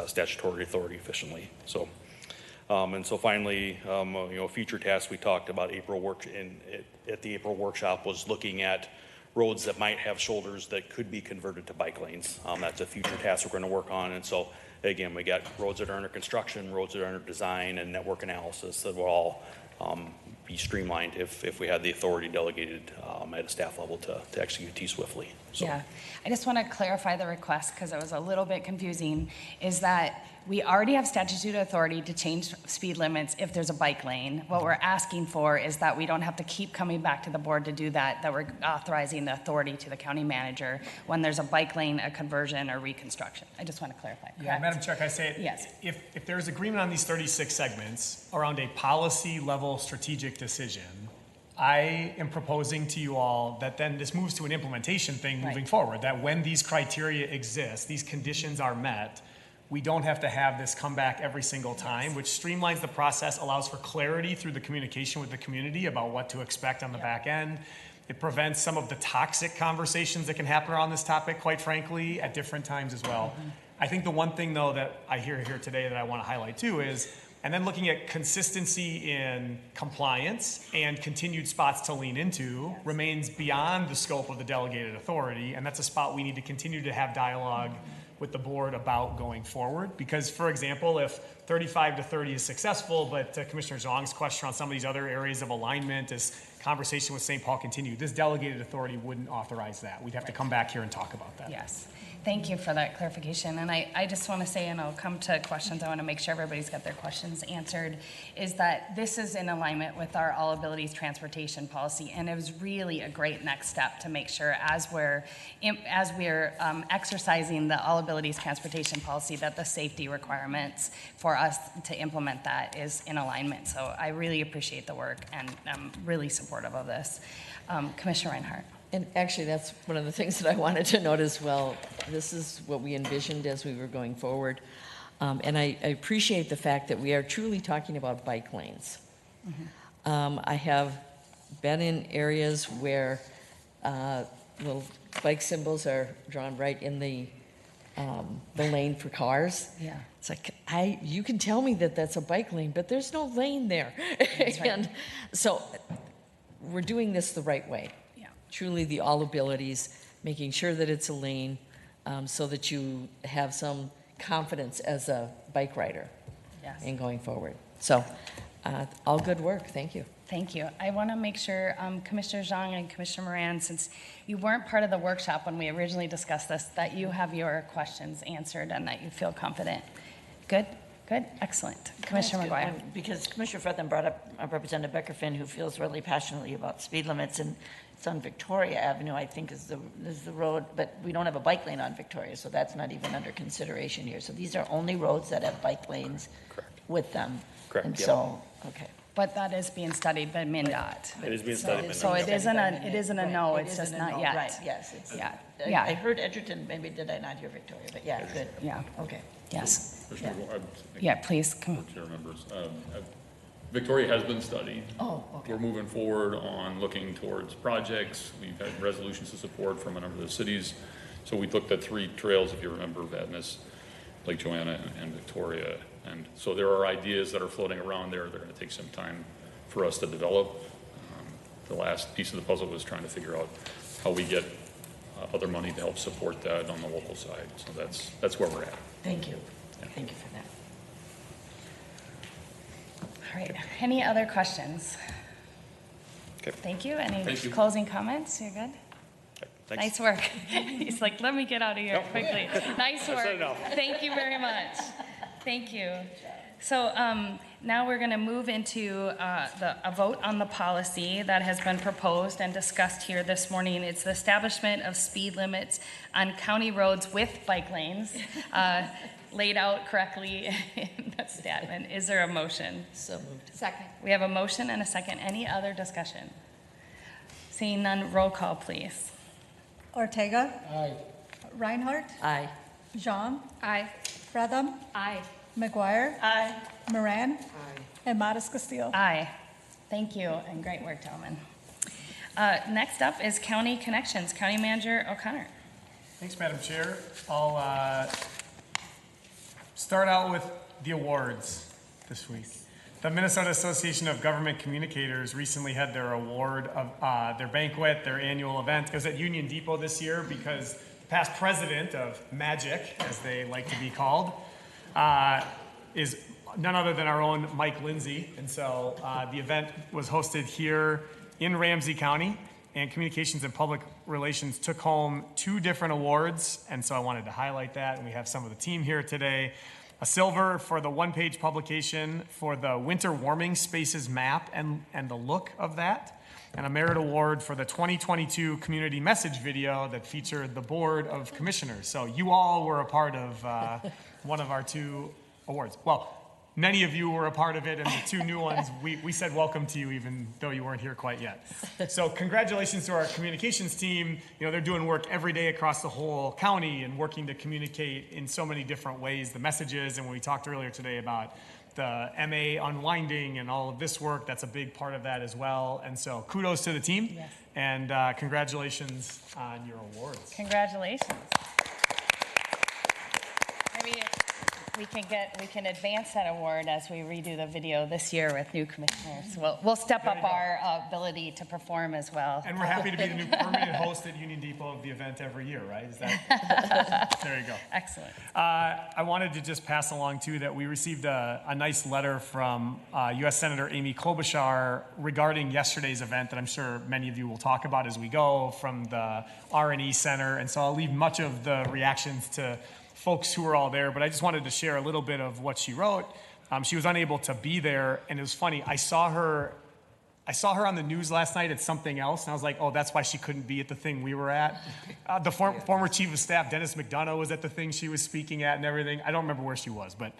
statutory authority efficiently. So, and so finally, future tasks we talked about at the April workshop was looking at roads that might have shoulders that could be converted to bike lanes. That's a future task we're going to work on, and so again, we got roads that are under construction, roads that are under design, and network analysis that will all be streamlined if we had the authority delegated at a staff level to execute swiftly. So. Yeah, I just want to clarify the request because it was a little bit confusing, is that we already have statutory authority to change speed limits if there's a bike lane. What we're asking for is that we don't have to keep coming back to the board to do that we're authorizing the authority to the county manager when there's a bike lane, a conversion, or reconstruction. I just want to clarify. Correct? Yeah, Madam Chair, can I say it? Yes. If there's agreement on these 36 segments around a policy level strategic decision, I am proposing to you all that then this moves to an implementation thing moving forward, that when these criteria exist, these conditions are met, we don't have to have this come back every single time, which streamlines the process, allows for clarity through the communication with the community about what to expect on the back end. It prevents some of the toxic conversations that can happen around this topic, quite frankly, at different times as well. I think the one thing, though, that I hear here today that I want to highlight too is, and then looking at consistency in compliance and continued spots to lean into remains beyond the scope of the delegated authority, and that's a spot we need to continue to have dialogue with the board about going forward. Because, for example, if 35 to 30 is successful, but Commissioner Zhang's question on some of these other areas of alignment as conversation with St. Paul continued, this delegated authority wouldn't authorize that. We'd have to come back here and talk about that. Yes. Thank you for that clarification. And I just want to say, and I'll come to questions, I want to make sure everybody's got their questions answered, is that this is in alignment with our all abilities transportation policy. And it was really a great next step to make sure as we're exercising the all abilities transportation policy that the safety requirements for us to implement that is in alignment. So I really appreciate the work and I'm really supportive of this. Commissioner Reinhardt. And actually, that's one of the things that I wanted to note as well. This is what we envisioned as we were going forward. And I appreciate the fact that we are truly talking about bike lanes. Mm-hmm. I have been in areas where little bike symbols are drawn right in the lane for cars. Yeah. It's like, you can tell me that that's a bike lane, but there's no lane there. That's right. And so we're doing this the right way. Truly the all abilities, making sure that it's a lane so that you have some confidence as a bike rider in going forward. So all good work. Thank you. Thank you. I want to make sure, Commissioner Zhang and Commissioner Moran, since you weren't part of the workshop when we originally discussed this, that you have your questions answered and that you feel confident. Good? Good? Excellent. Commissioner McGuire. Because Commissioner Frethen brought up Representative Becker-Finn, who feels really passionately about speed limits, and it's on Victoria Avenue, I think, is the road, but we don't have a bike lane on Victoria, so that's not even under consideration here. So these are only roads that have bike lanes with them. Correct. And Yep. so, okay. But that is being studied by MnDOT. It is being studied by So MnDOT. it isn't a no, it's just not yet. Right, yes. Yeah. I heard Edgerton, maybe did I not hear Victoria, but yeah, good. Yeah. Okay. Yes. Commissioner, Yeah, please, come on. Chair members. Victoria has been studied. Oh, okay. We're moving forward on looking towards projects. We've had resolutions of support from a number of the cities. So we looked at 3 trails, if you remember, Vadnais, Lake Joanna, and Victoria. And so there are ideas that are floating around there. They're going to take some time for us to develop. The last piece of the puzzle was trying to figure out how we get other money to help support that on the local side. So that's where we're at. Thank you. Thank you for that. All right, any other questions? Okay. Thank you. Any Thank you. closing comments? You're good? Thanks. Nice work. He's like, let me get out of here quickly. Nice I've work. said enough. Thank you very much. Thank you. So now we're going to move into a vote on the policy that has been proposed and discussed here this morning. It's the establishment of speed limits on county roads with bike lanes, laid out correctly in the statement. Is there a motion? So moved. Second. We have a motion and a second. Any other discussion? Seeing none, roll call, please. Ortega. Aye. Reinhardt. Aye. Jean. Aye. Fretham. Aye. McGuire. Aye. Moran. And Modis Castillo. Aye. Thank you, and great work, gentlemen. Next up is County Connections. County Manager O'Connor. Thanks, Madam Chair. I'll start out with the awards this week. The Minnesota Association of Government Communicators recently had their award of their banquet, their annual event. It was at Union Depot this year because the past president of MAGIC, as they like to be called, is none other than our own Mike Lindsay. And so the event was hosted here in Ramsey County, and Communications and Public Relations took home 2 different awards. And so I wanted to highlight that, and we have some of the team here today. A silver for the one-page publication for the winter warming spaces map and the look of that, and a merit award for the 2022 community message video that featured the Board of Commissioners. So you all were a part of one of our 2 awards. Well, many of you were a part of it, and the 2 new ones, we said welcome to you even though you weren't here quite yet. So congratulations to our communications team. You know, they're doing work every day across the whole county and working to communicate in so many different ways, the messages, and when we talked earlier today about the MA unwinding and all of this work, that's a big part of that as well. And so kudos to the team, Yes. and congratulations on your awards. Congratulations. Maybe we can advance that award as we redo the video this year with new commissioners. We'll step up our ability to perform as well. And we're happy to be the new permanent host at Union Depot of the event every year, right? Is that there you go. Excellent. I wanted to just pass along too that we received a nice letter from U.S. Senator Amy Klobuchar regarding yesterday's event that I'm sure many of you will talk about as we go from the R&E Center. And so I'll leave much of the reactions to folks who were all there, but I just wanted to share a little bit of what she wrote. She was unable to be there, and it was funny. I saw her on the news last night at something else, and I was like, oh, that's why she couldn't be at the thing we were at. The former Chief of Staff, Dennis McDonough, was at the thing she was speaking at and everything. I don't remember where she was, but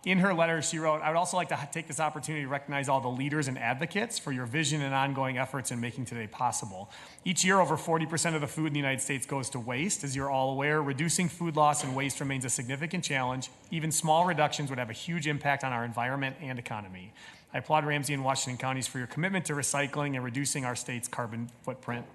in her letter, she wrote, I would also like to take this opportunity to recognize all the leaders and advocates for your vision and ongoing efforts in making today possible. Each year, over 40% of the food in the United States goes to waste. As you're all aware, reducing food loss and waste remains a significant challenge. Even small reductions would have a huge impact on our environment and economy. I applaud Ramsey and Washington counties for your commitment to recycling and reducing our state's carbon footprint.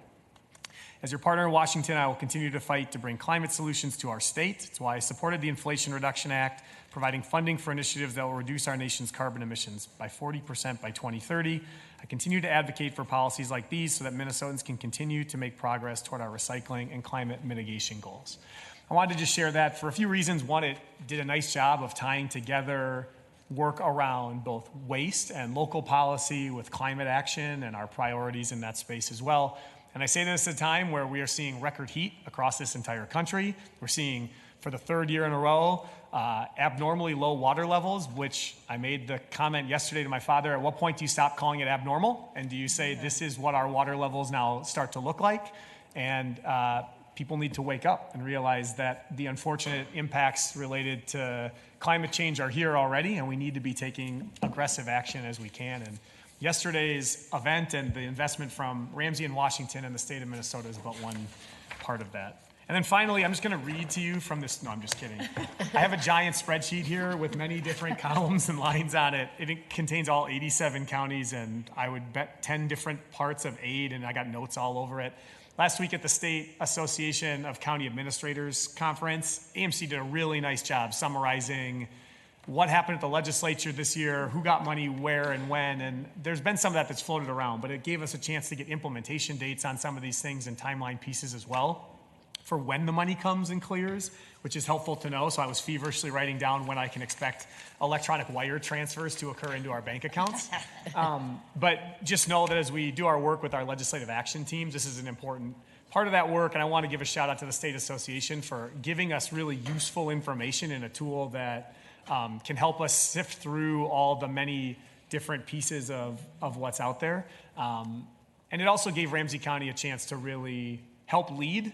As your partner in Washington, I will continue to fight to bring climate solutions to our state. It's why I supported the Inflation Reduction Act, providing funding for initiatives that will reduce our nation's carbon emissions by 40% by 2030. I continue to advocate for policies like these so that Minnesotans can continue to make progress toward our recycling and climate mitigation goals. I wanted to just share that for a few reasons. One, it did a nice job of tying together work around both waste and local policy with climate action and our priorities in that space as well. And I say this at a time where we are seeing record heat across this entire country. We're seeing, for the 3rd year in a row, abnormally low water levels, which I made the comment yesterday to my father, at what point do you stop calling it abnormal? And do you say this is what our water levels now start to look like? And people need to wake up and realize that the unfortunate impacts related to climate change are here already, and we need to be taking aggressive action as we can. And yesterday's event and the investment from Ramsey in Washington and the state of Minnesota is but one part of that. And then finally, I'm just going to read to you from this. No, I'm just kidding. I have a giant spreadsheet here with many different columns and lines on it. It contains all 87 counties, and I would bet 10 different parts of aid, and I got notes all over it. Last week at the State Association of County Administrators Conference, AMC did a really nice job summarizing what happened at the legislature this year, who got money where and when, and there's been some of that that's floated around, but it gave us a chance to get implementation dates on some of these things and timeline pieces as well for when the money comes and clears, which is helpful to know. So I was feverishly writing down when I can expect electronic wire transfers to occur into our bank accounts. But just know that as we do our work with our legislative action teams, this is an important part of that work. And I want to give a shout out to the State Association for giving us really useful information in a tool that can help us sift through all the many different pieces of what's out there. And it also gave Ramsey County a chance to really help lead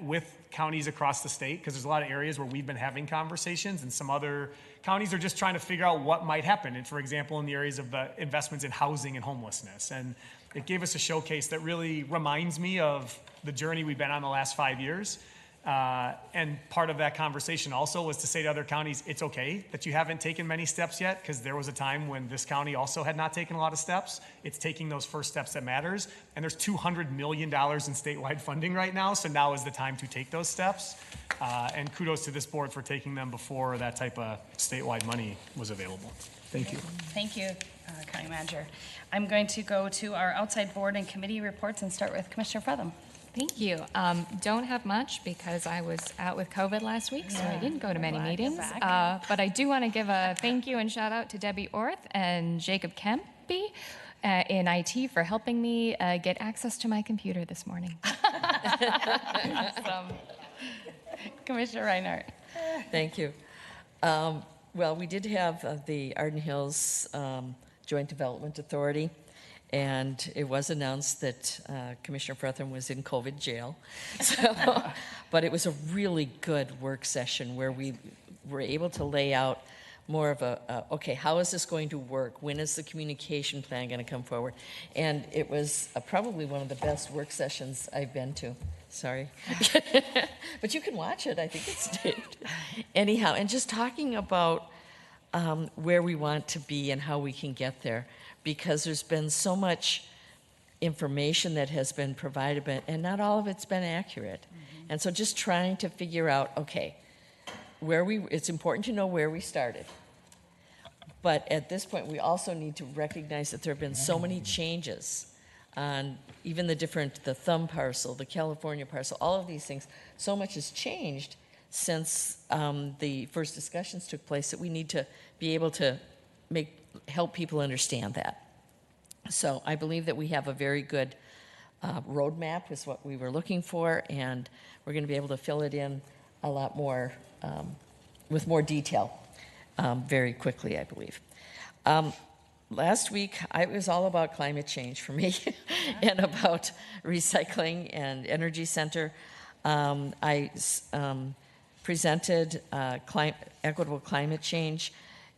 with counties across the state, because there's a lot of areas where we've been having conversations and some other counties are just trying to figure out what might happen. And for example, in the areas of the investments in housing and homelessness. And it gave us a showcase that really reminds me of the journey we've been on the last 5 years. And part of that conversation also was to say to other counties, it's okay that you haven't taken many steps yet, because there was a time when this county also had not taken a lot of steps. It's taking those first steps that matters. And there's $200 million in statewide funding right now, so now is the time to take those steps. And kudos to this board for taking them before that type of statewide money was available. Thank you. Thank you, County Manager. I'm going to go to our outside board and committee reports and start with Commissioner Fretham. Thank you. Don't have much because I was out with COVID last week, so I didn't go to many meetings. But I do want to give a thank you and shout out to Debbie Orth and Jacob Kempy in IT for helping me get access to my computer this morning. Commissioner Reinhardt. Thank you. Well, we did have the Arden Hills Joint Development Authority, and it was announced that Commissioner Fretham was in COVID jail. But it was a really good work session where we were able to lay out more of okay, how is this going to work? When is the communication plan going to come forward? And it was probably one of the best work sessions I've been to. Sorry. But you can watch it. I think it's taped. Anyhow, and just talking about where we want to be and how we can get there, because there's been so much information that has been provided, and not all of it's been accurate. And so just trying to figure out, okay, it's important to know where we started. But at this point, we also need to recognize that there have been so many changes on even the thumb parcel, the California parcel, all of these things. So much has changed since the first discussions took place that we need to be able to help people understand that. So I believe that we have a very good roadmap is what we were looking for, and we're going to be able to fill it in a lot more with more detail very quickly, I believe. Last week, it was all about climate change for me and about recycling and energy center. I presented equitable climate change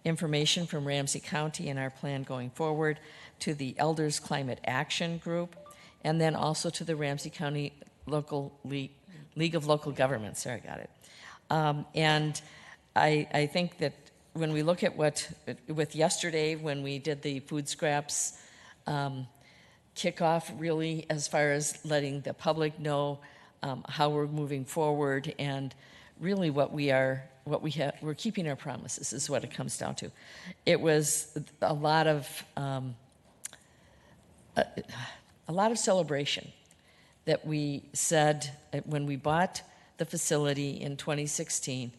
information from Ramsey County and our plan going forward to the Elders Climate Action Group, and then also to the Ramsey County League of Local Governments. There, I got it. And I think that when we look at with yesterday, when we did the food scraps kickoff, really, as far as letting the public know how we're moving forward, and really we're keeping our promises is what it comes down to. It was a lot of celebration that we said when we bought the facility in 2016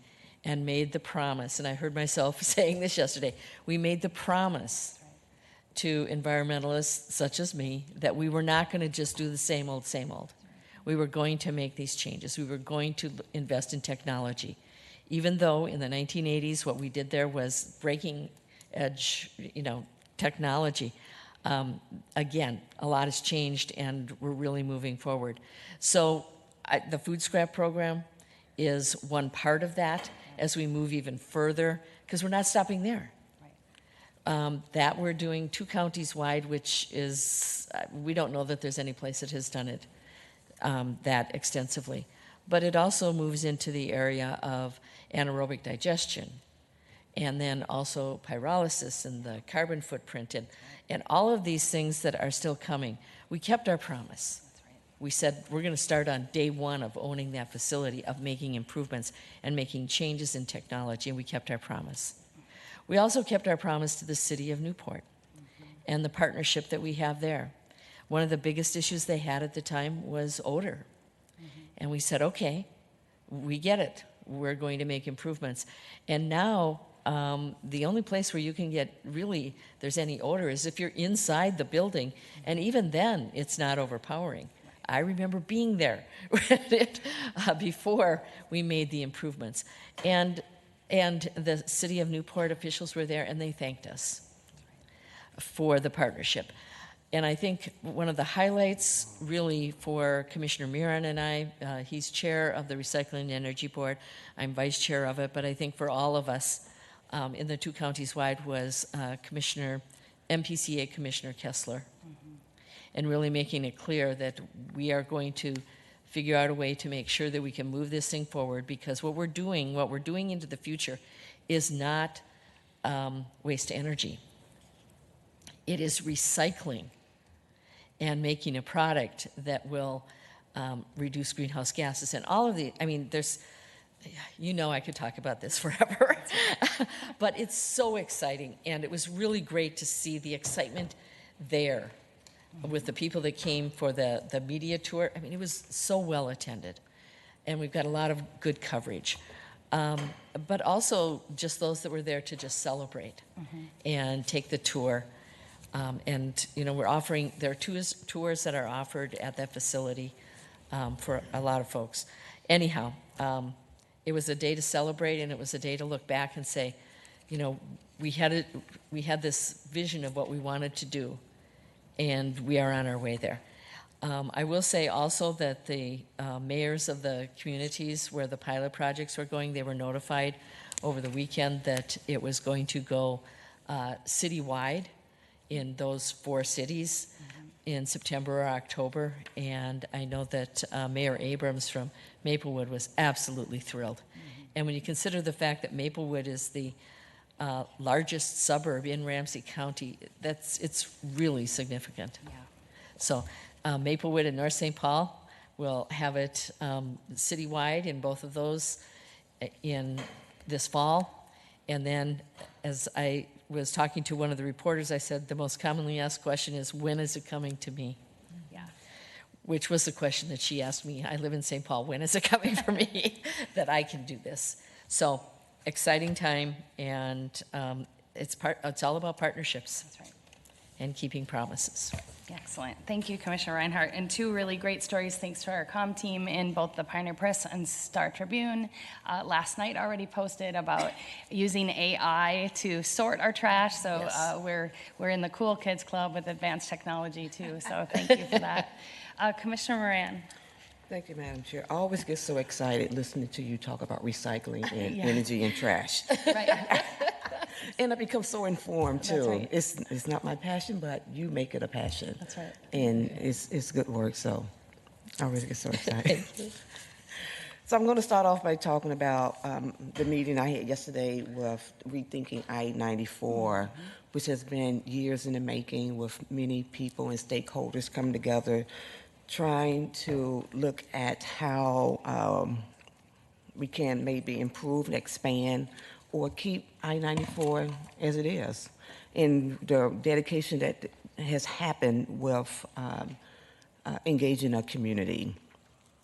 and made the promise, and I heard myself saying this yesterday, we made the promise to environmentalists such as me that we were not going to just do the same old, same old. We were going to make these changes. We were going to invest in technology. Even though in the 1980s what we did there was breaking edge, technology. Again, a lot has changed and we're really moving forward. So The food scrap program is one part of that as we move even further, because we're not stopping there. That we're doing 2 counties wide, which is, we don't know that there's any place that has done it that extensively. But it also moves into the area of anaerobic digestion, and then also pyrolysis and the carbon footprint, and all of these things that are still coming. We kept our promise. We said we're going to start on day 1 of owning that facility, of making improvements and making changes in technology, and we kept our promise. We also kept our promise to the city of Newport and the partnership that we have there. One of the biggest issues they had at the time was odor. And we said, okay, we get it. We're going to make improvements. And now the only place where you can get really, there's any odor is if you're inside the building. And even then, it's not overpowering. I remember being there before we made the improvements. And the city of Newport officials were there, and they thanked us for the partnership. And I think one of the highlights really for Commissioner Miron and I, he's chair of the Recycling and Energy Board, I'm vice chair of it, but I think for all of us in the 2 counties wide was MPCA Commissioner Kessler. And really making it clear that we are going to figure out a way to make sure that we can move this thing forward, because what we're doing into the future is not waste energy. It is recycling and making a product that will reduce greenhouse gases. And all of the, I mean, there's, I could talk about this forever, but it's so exciting. And it was really great to see the excitement there with the people that came for the media tour. I mean, it was so well attended, and we've got a lot of good coverage. But also just those that were there to just celebrate and take the tour. And we're offering, there are tours that are offered at that facility for a lot of folks. Anyhow, it was a day to celebrate, and it was a day to look back and say, we had this vision of what we wanted to do, and we are on our way there. I will say also that the mayors of the communities where the pilot projects were going, they were notified over the weekend that it was going to go citywide in those 4 cities in September or October. And I know that Mayor Abrams from Maplewood was absolutely thrilled. And when you consider the fact that Maplewood is the largest suburb in Ramsey County, it's really significant. Yeah. So Maplewood and North St. Paul will have it citywide in both of those in this fall. And then, as I was talking to one of the reporters, I said the most commonly asked question is, when is it coming to me? Yeah. Which was the question that she asked me. I live in St. Paul. When is it coming for me that I can do this? So exciting time, and it's all about partnerships. That's right. And keeping promises. Excellent. Thank you, Commissioner Reinhardt. And 2 really great stories thanks to our comm team in both the Pioneer Press and Star Tribune. Last night already posted about using AI to sort our trash. So yes. We're in the Cool Kids Club with advanced technology too. So thank you for that. Commissioner Moran. Thank you, Madam Chair. I always get so excited listening to you talk about recycling and energy and trash. Right. And I become so informed too. Right. It's not my passion, but you make it a passion. That's right. And it's good work. So I always get so excited. So I'm going to start off by talking about the meeting I had yesterday with Rethinking I-94, which has been years in the making, with many people and stakeholders coming together, trying to look at how we can maybe improve and expand or keep I-94 as it is. And the dedication that has happened with engaging our community.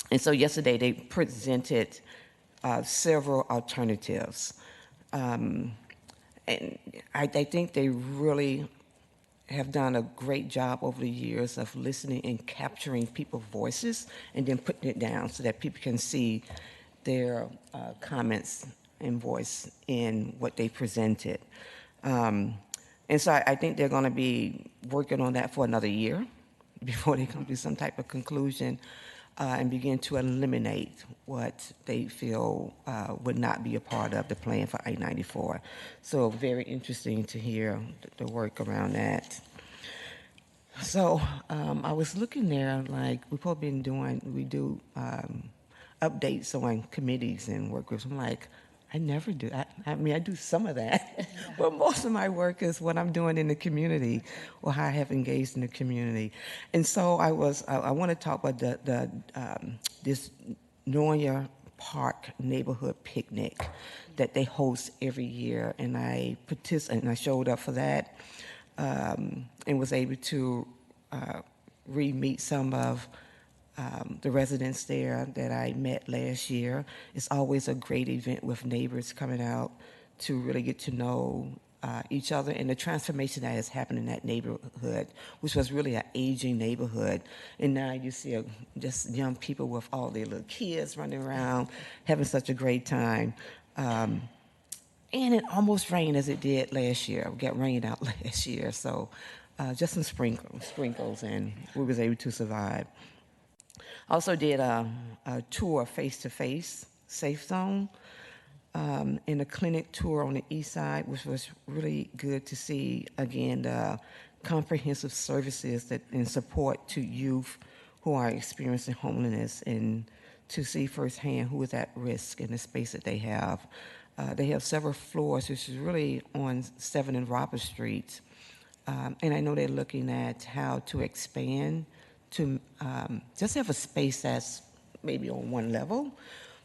And so yesterday they presented several alternatives. And I think they really have done a great job over the years of listening and capturing people's voices and then putting it down so that people can see their comments and voice in what they presented. And so I think they're going to be working on that for another year before they come to some type of conclusion. and begin to eliminate what they feel would not be a part of the plan for I-94. So very interesting to hear the work around that. So I was looking there, like we've probably been doing, we do updates on committees and work groups. I'm like, I never do. I mean, I do some of that, but most of my work is what I'm doing in the community or how I have engaged in the community. And so I want to talk about this Noya Park neighborhood picnic that they host every year, and I showed up for that and was able to re-meet some of the residents there that I met last year. It's always a great event with neighbors coming out to really get to know each other and the transformation that has happened in that neighborhood, which was really an aging neighborhood. And now you see just young people with all their little kids running around, having such a great time. And it almost rained as it did last year. We got rained out last year, so just some sprinkles, and we was able to survive. Also did a tour face-to-face Safe Zone and a clinic tour on the east side, which was really good to see, again, the comprehensive services that and support to youth who are experiencing homelessness and to see firsthand who is at risk in the space that they have. They have several floors, which is really on 7 and Robert Street. And I know they're looking at how to expand to just have a space that's maybe on one level,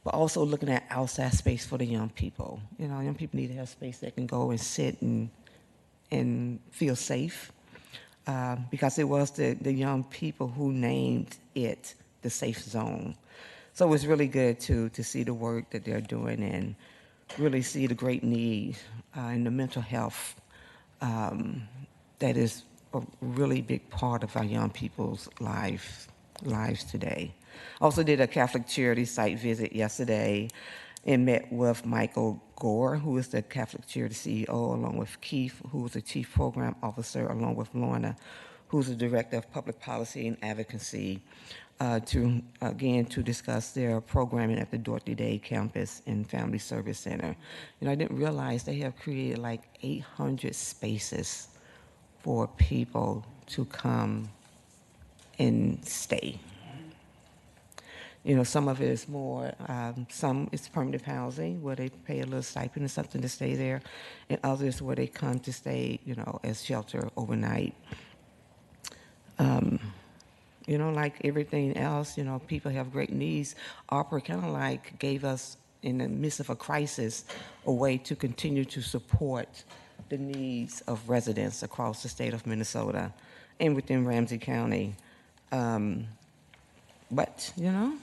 but also looking at outside space for the young people. You know, young people need to have space that can go and sit and feel safe, because it was the young people who named it the Safe Zone. So it was really good to see the work that they're doing and really see the great need in the mental health that is a really big part of our young people's lives today. Also did a Catholic Charity site visit yesterday and met with Michael Gore, who is the Catholic Charity CEO, along with Keith, who is the Chief Program Officer, along with Lorna, who's the Director of Public Policy and Advocacy, to discuss their programming at the Dorothy Day Campus and Family Service Center. And I didn't realize they have created like 800 spaces for people to come and stay. You know, some of it is more, some is permanent housing where they pay a little stipend or something to stay there, and others where they come to stay, you know, as shelter overnight. You know, like everything else, you know, people have great needs. ARPA kind of like gave us, in the midst of a crisis, a way to continue to support the needs of residents across the state of Minnesota and within Ramsey County. But, you know,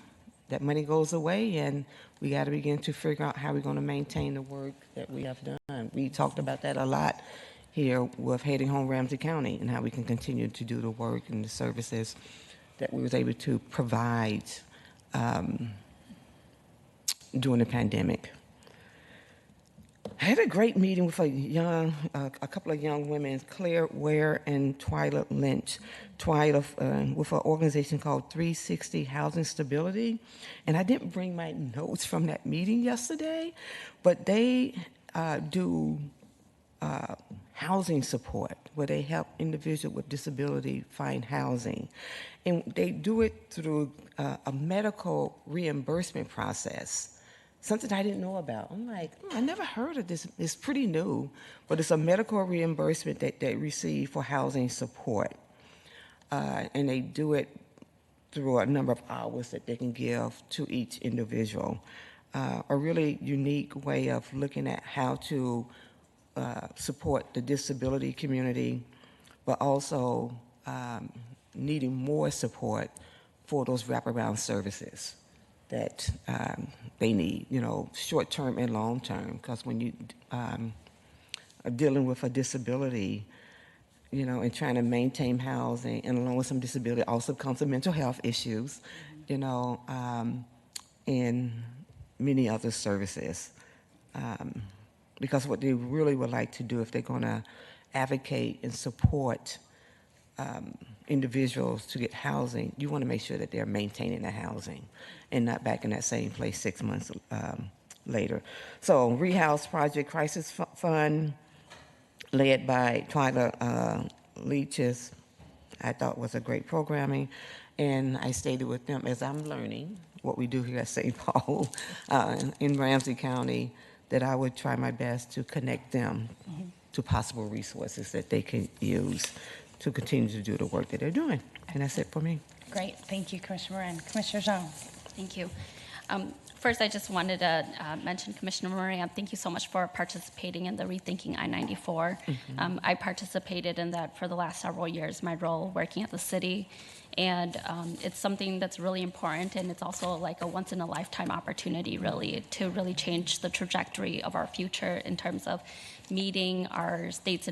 that money goes away, and we got to begin to figure out how we're going to maintain the work that we have done. We talked about that a lot here with Heading Home Ramsey County and how we can continue to do the work and the services that we was able to provide during the pandemic. I had a great meeting with a couple of young women, Claire Ware and Twyla Lynch, with an organization called 360 Housing Stability. And I didn't bring my notes from that meeting yesterday, but they do housing support, where they help individuals with disability find housing. And they do it through a medical reimbursement process. Something I didn't know about. I'm like, I never heard of this. It's pretty new, but it's a medical reimbursement that they receive for housing support. And they do it through a number of hours that they can give to each individual. A really unique way of looking at how to support the disability community, but also needing more support for those wraparound services that they need, you know, short-term and long-term, because when you are dealing with a disability, you know, and trying to maintain housing, and along with some disability also comes with mental health issues, you know, and many other services. Because what they really would like to do if they're going to advocate and support individuals to get housing, you want to make sure that they're maintaining the housing and not back in that same place 6 months later. So Rehouse Project Crisis Fund, led by Twyla Leaches, I thought was a great programming. And I stated with them, as I'm learning what we do here at St. Paul in Ramsey County, that I would try my best to connect them to possible resources that they can use to continue to do the work that they're doing. And that's it for me. Great. Thank you, Commissioner Moran. Commissioner Zhang. Thank you. First, I just wanted to mention Commissioner Moran, thank you so much for participating in the Rethinking I-94. I participated in that for the last several years, my role working at the city. And it's something that's really important, and it's also like a once-in-a-lifetime opportunity, really, to really change the trajectory of our future in terms of meeting our state's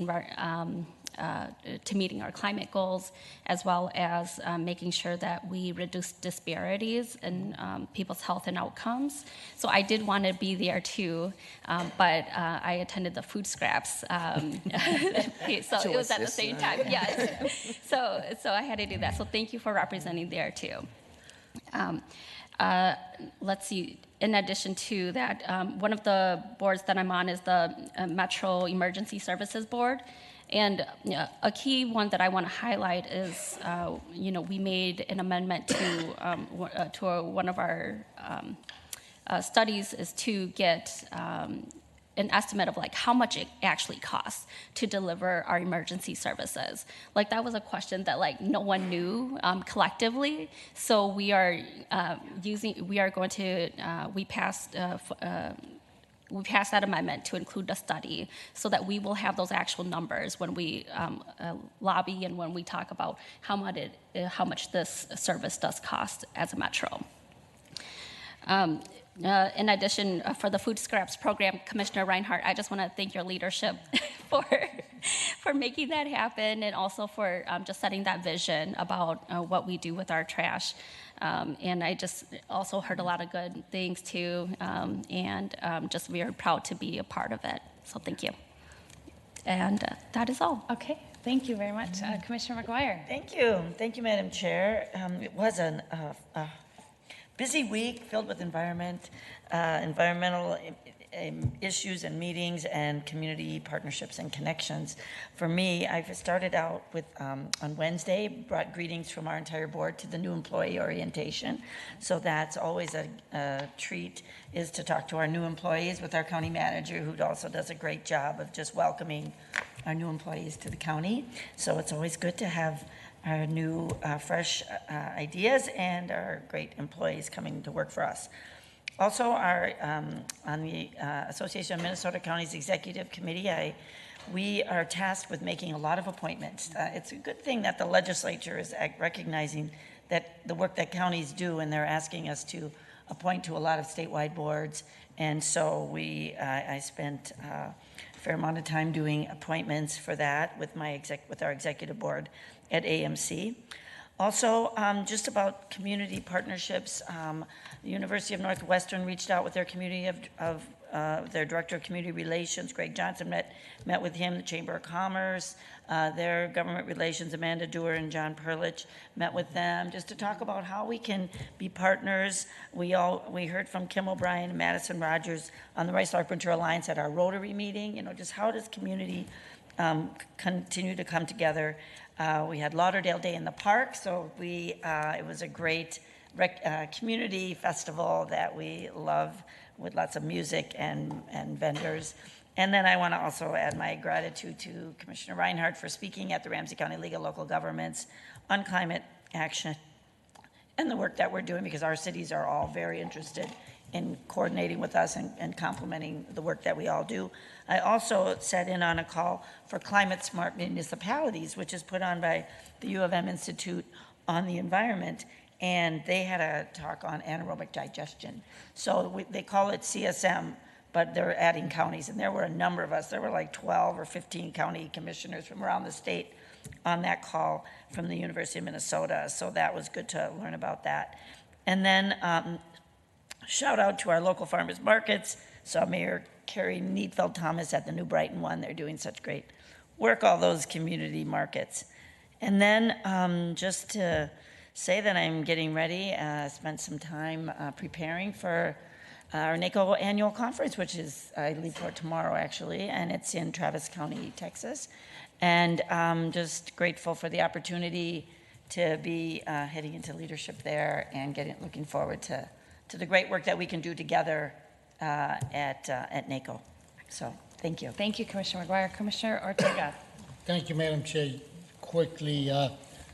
to meeting our climate goals, as well as making sure that we reduce disparities in people's health and outcomes. So I did want to be there too, but I attended the food scraps, so it was at the same time. Yes, so I had to do that. So thank you for representing there too. Let's see. In addition to that, one of the boards that I'm on is the Metro Emergency Services Board. And a key one that I want to highlight is, we made an amendment to one of our studies is to get an estimate of like how much it actually costs to deliver our emergency services. Like that was a question that like no one knew collectively. So we are we passed that amendment to include a study so that we will have those actual numbers when we lobby and when we talk about how much this service does cost as a metro. In addition, for the food scraps program, Commissioner Reinhardt, I just want to thank your leadership for making that happen, and also for just setting that vision about what we do with our trash. And I just also heard a lot of good things too, and just very proud to be a part of it. So thank you. And that is all. Okay, thank you very much. Commissioner McGuire. Thank you. Thank you, Madam Chair. It was a busy week filled with environmental issues and meetings and community partnerships and connections. For me, I've started out with, on Wednesday, brought greetings from our entire board to the new employee orientation. So that's always a treat, is to talk to our new employees with our county manager, who also does a great job of just welcoming our new employees to the county. So it's always good to have our new, fresh ideas and our great employees coming to work for us. Also, on the Association of Minnesota Counties Executive Committee, we are tasked with making a lot of appointments. It's a good thing that the legislature is recognizing that the work that counties do, and they're asking us to appoint to a lot of statewide boards. And so I spent a fair amount of time doing appointments for that with our executive board at AMC. Also, just about community partnerships, the University of Northwestern reached out with their their Director of Community Relations, Greg Johnson, met with him, the Chamber of Commerce, their Government Relations, Amanda Dewar and John Perlich, met with them just to talk about how we can be partners. We heard from Kim O'Brien and Madison Rogers on the Rice Ventura Alliance at our Rotary meeting, just how does community continue to come together. We had Lauderdale Day in the park, so it was a great community festival that we love, with lots of music and vendors. And then I want to also add my gratitude to Commissioner Reinhardt for speaking at the Ramsey County League of Local Governments on climate action and the work that we're doing, because our cities are all very interested in coordinating with us and complementing the work that we all do. I also sat in on a call for Climate Smart Municipalities, which is put on by the U of M Institute on the Environment, and they had a talk on anaerobic digestion. So they call it CSM, but they're adding counties, and there were a number of us. There were like 12 or 15 county commissioners from around the state on that call from the University of Minnesota, so that was good to learn about that. And then shout out to our local farmers markets. Saw Mayor Carrie Needfeld Thomas at the New Brighton one. They're doing such great work, all those community markets. And then just to say that I'm getting ready, spent some time preparing for our NACO annual conference, which is, I leave for tomorrow actually, and it's in Travis County, Texas. And just grateful for the opportunity to be heading into leadership there and looking forward to the great work that we can do together at NACO. So thank you. Thank you, Commissioner McGuire. Commissioner Ortega. Thank you, Madam Chair. Quickly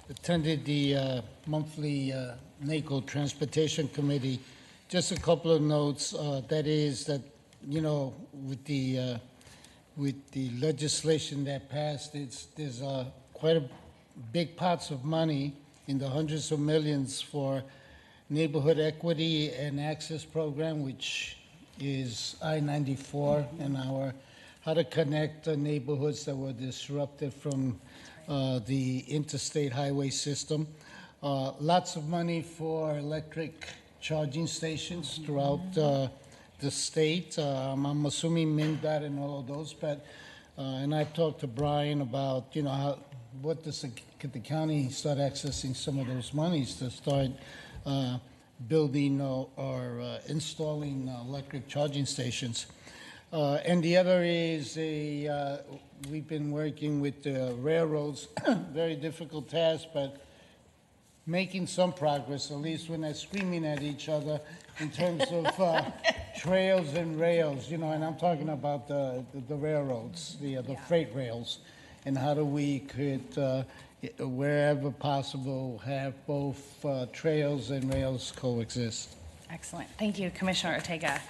attended the monthly NACO Transportation Committee. Just a couple of notes. That is that, you know, with the legislation that passed, there's quite a big pots of money in the hundreds of millions for neighborhood equity and access program, which is I-94 and our how to connect neighborhoods that were disrupted from the interstate highway system. Lots of money for electric charging stations throughout the state. I'm assuming MnDOT and all of those, but and I talked to Brian about, you know, could the county start accessing some of those monies to start building or installing electric charging stations. And the other is we've been working with the railroads, very difficult task, but making some progress, at least we're not screaming at each other in terms of trails and rails, you know, and I'm talking about the railroads, the freight rails, and how do we could, wherever possible, have both trails and rails coexist. Excellent. Thank you, Commissioner Ortega.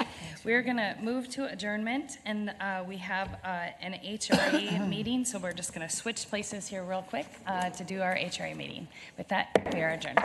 We're going to move to adjournment, and we have an HRA meeting, so we're just going to switch places here real quick to do our HRA meeting. With that, we are adjourned.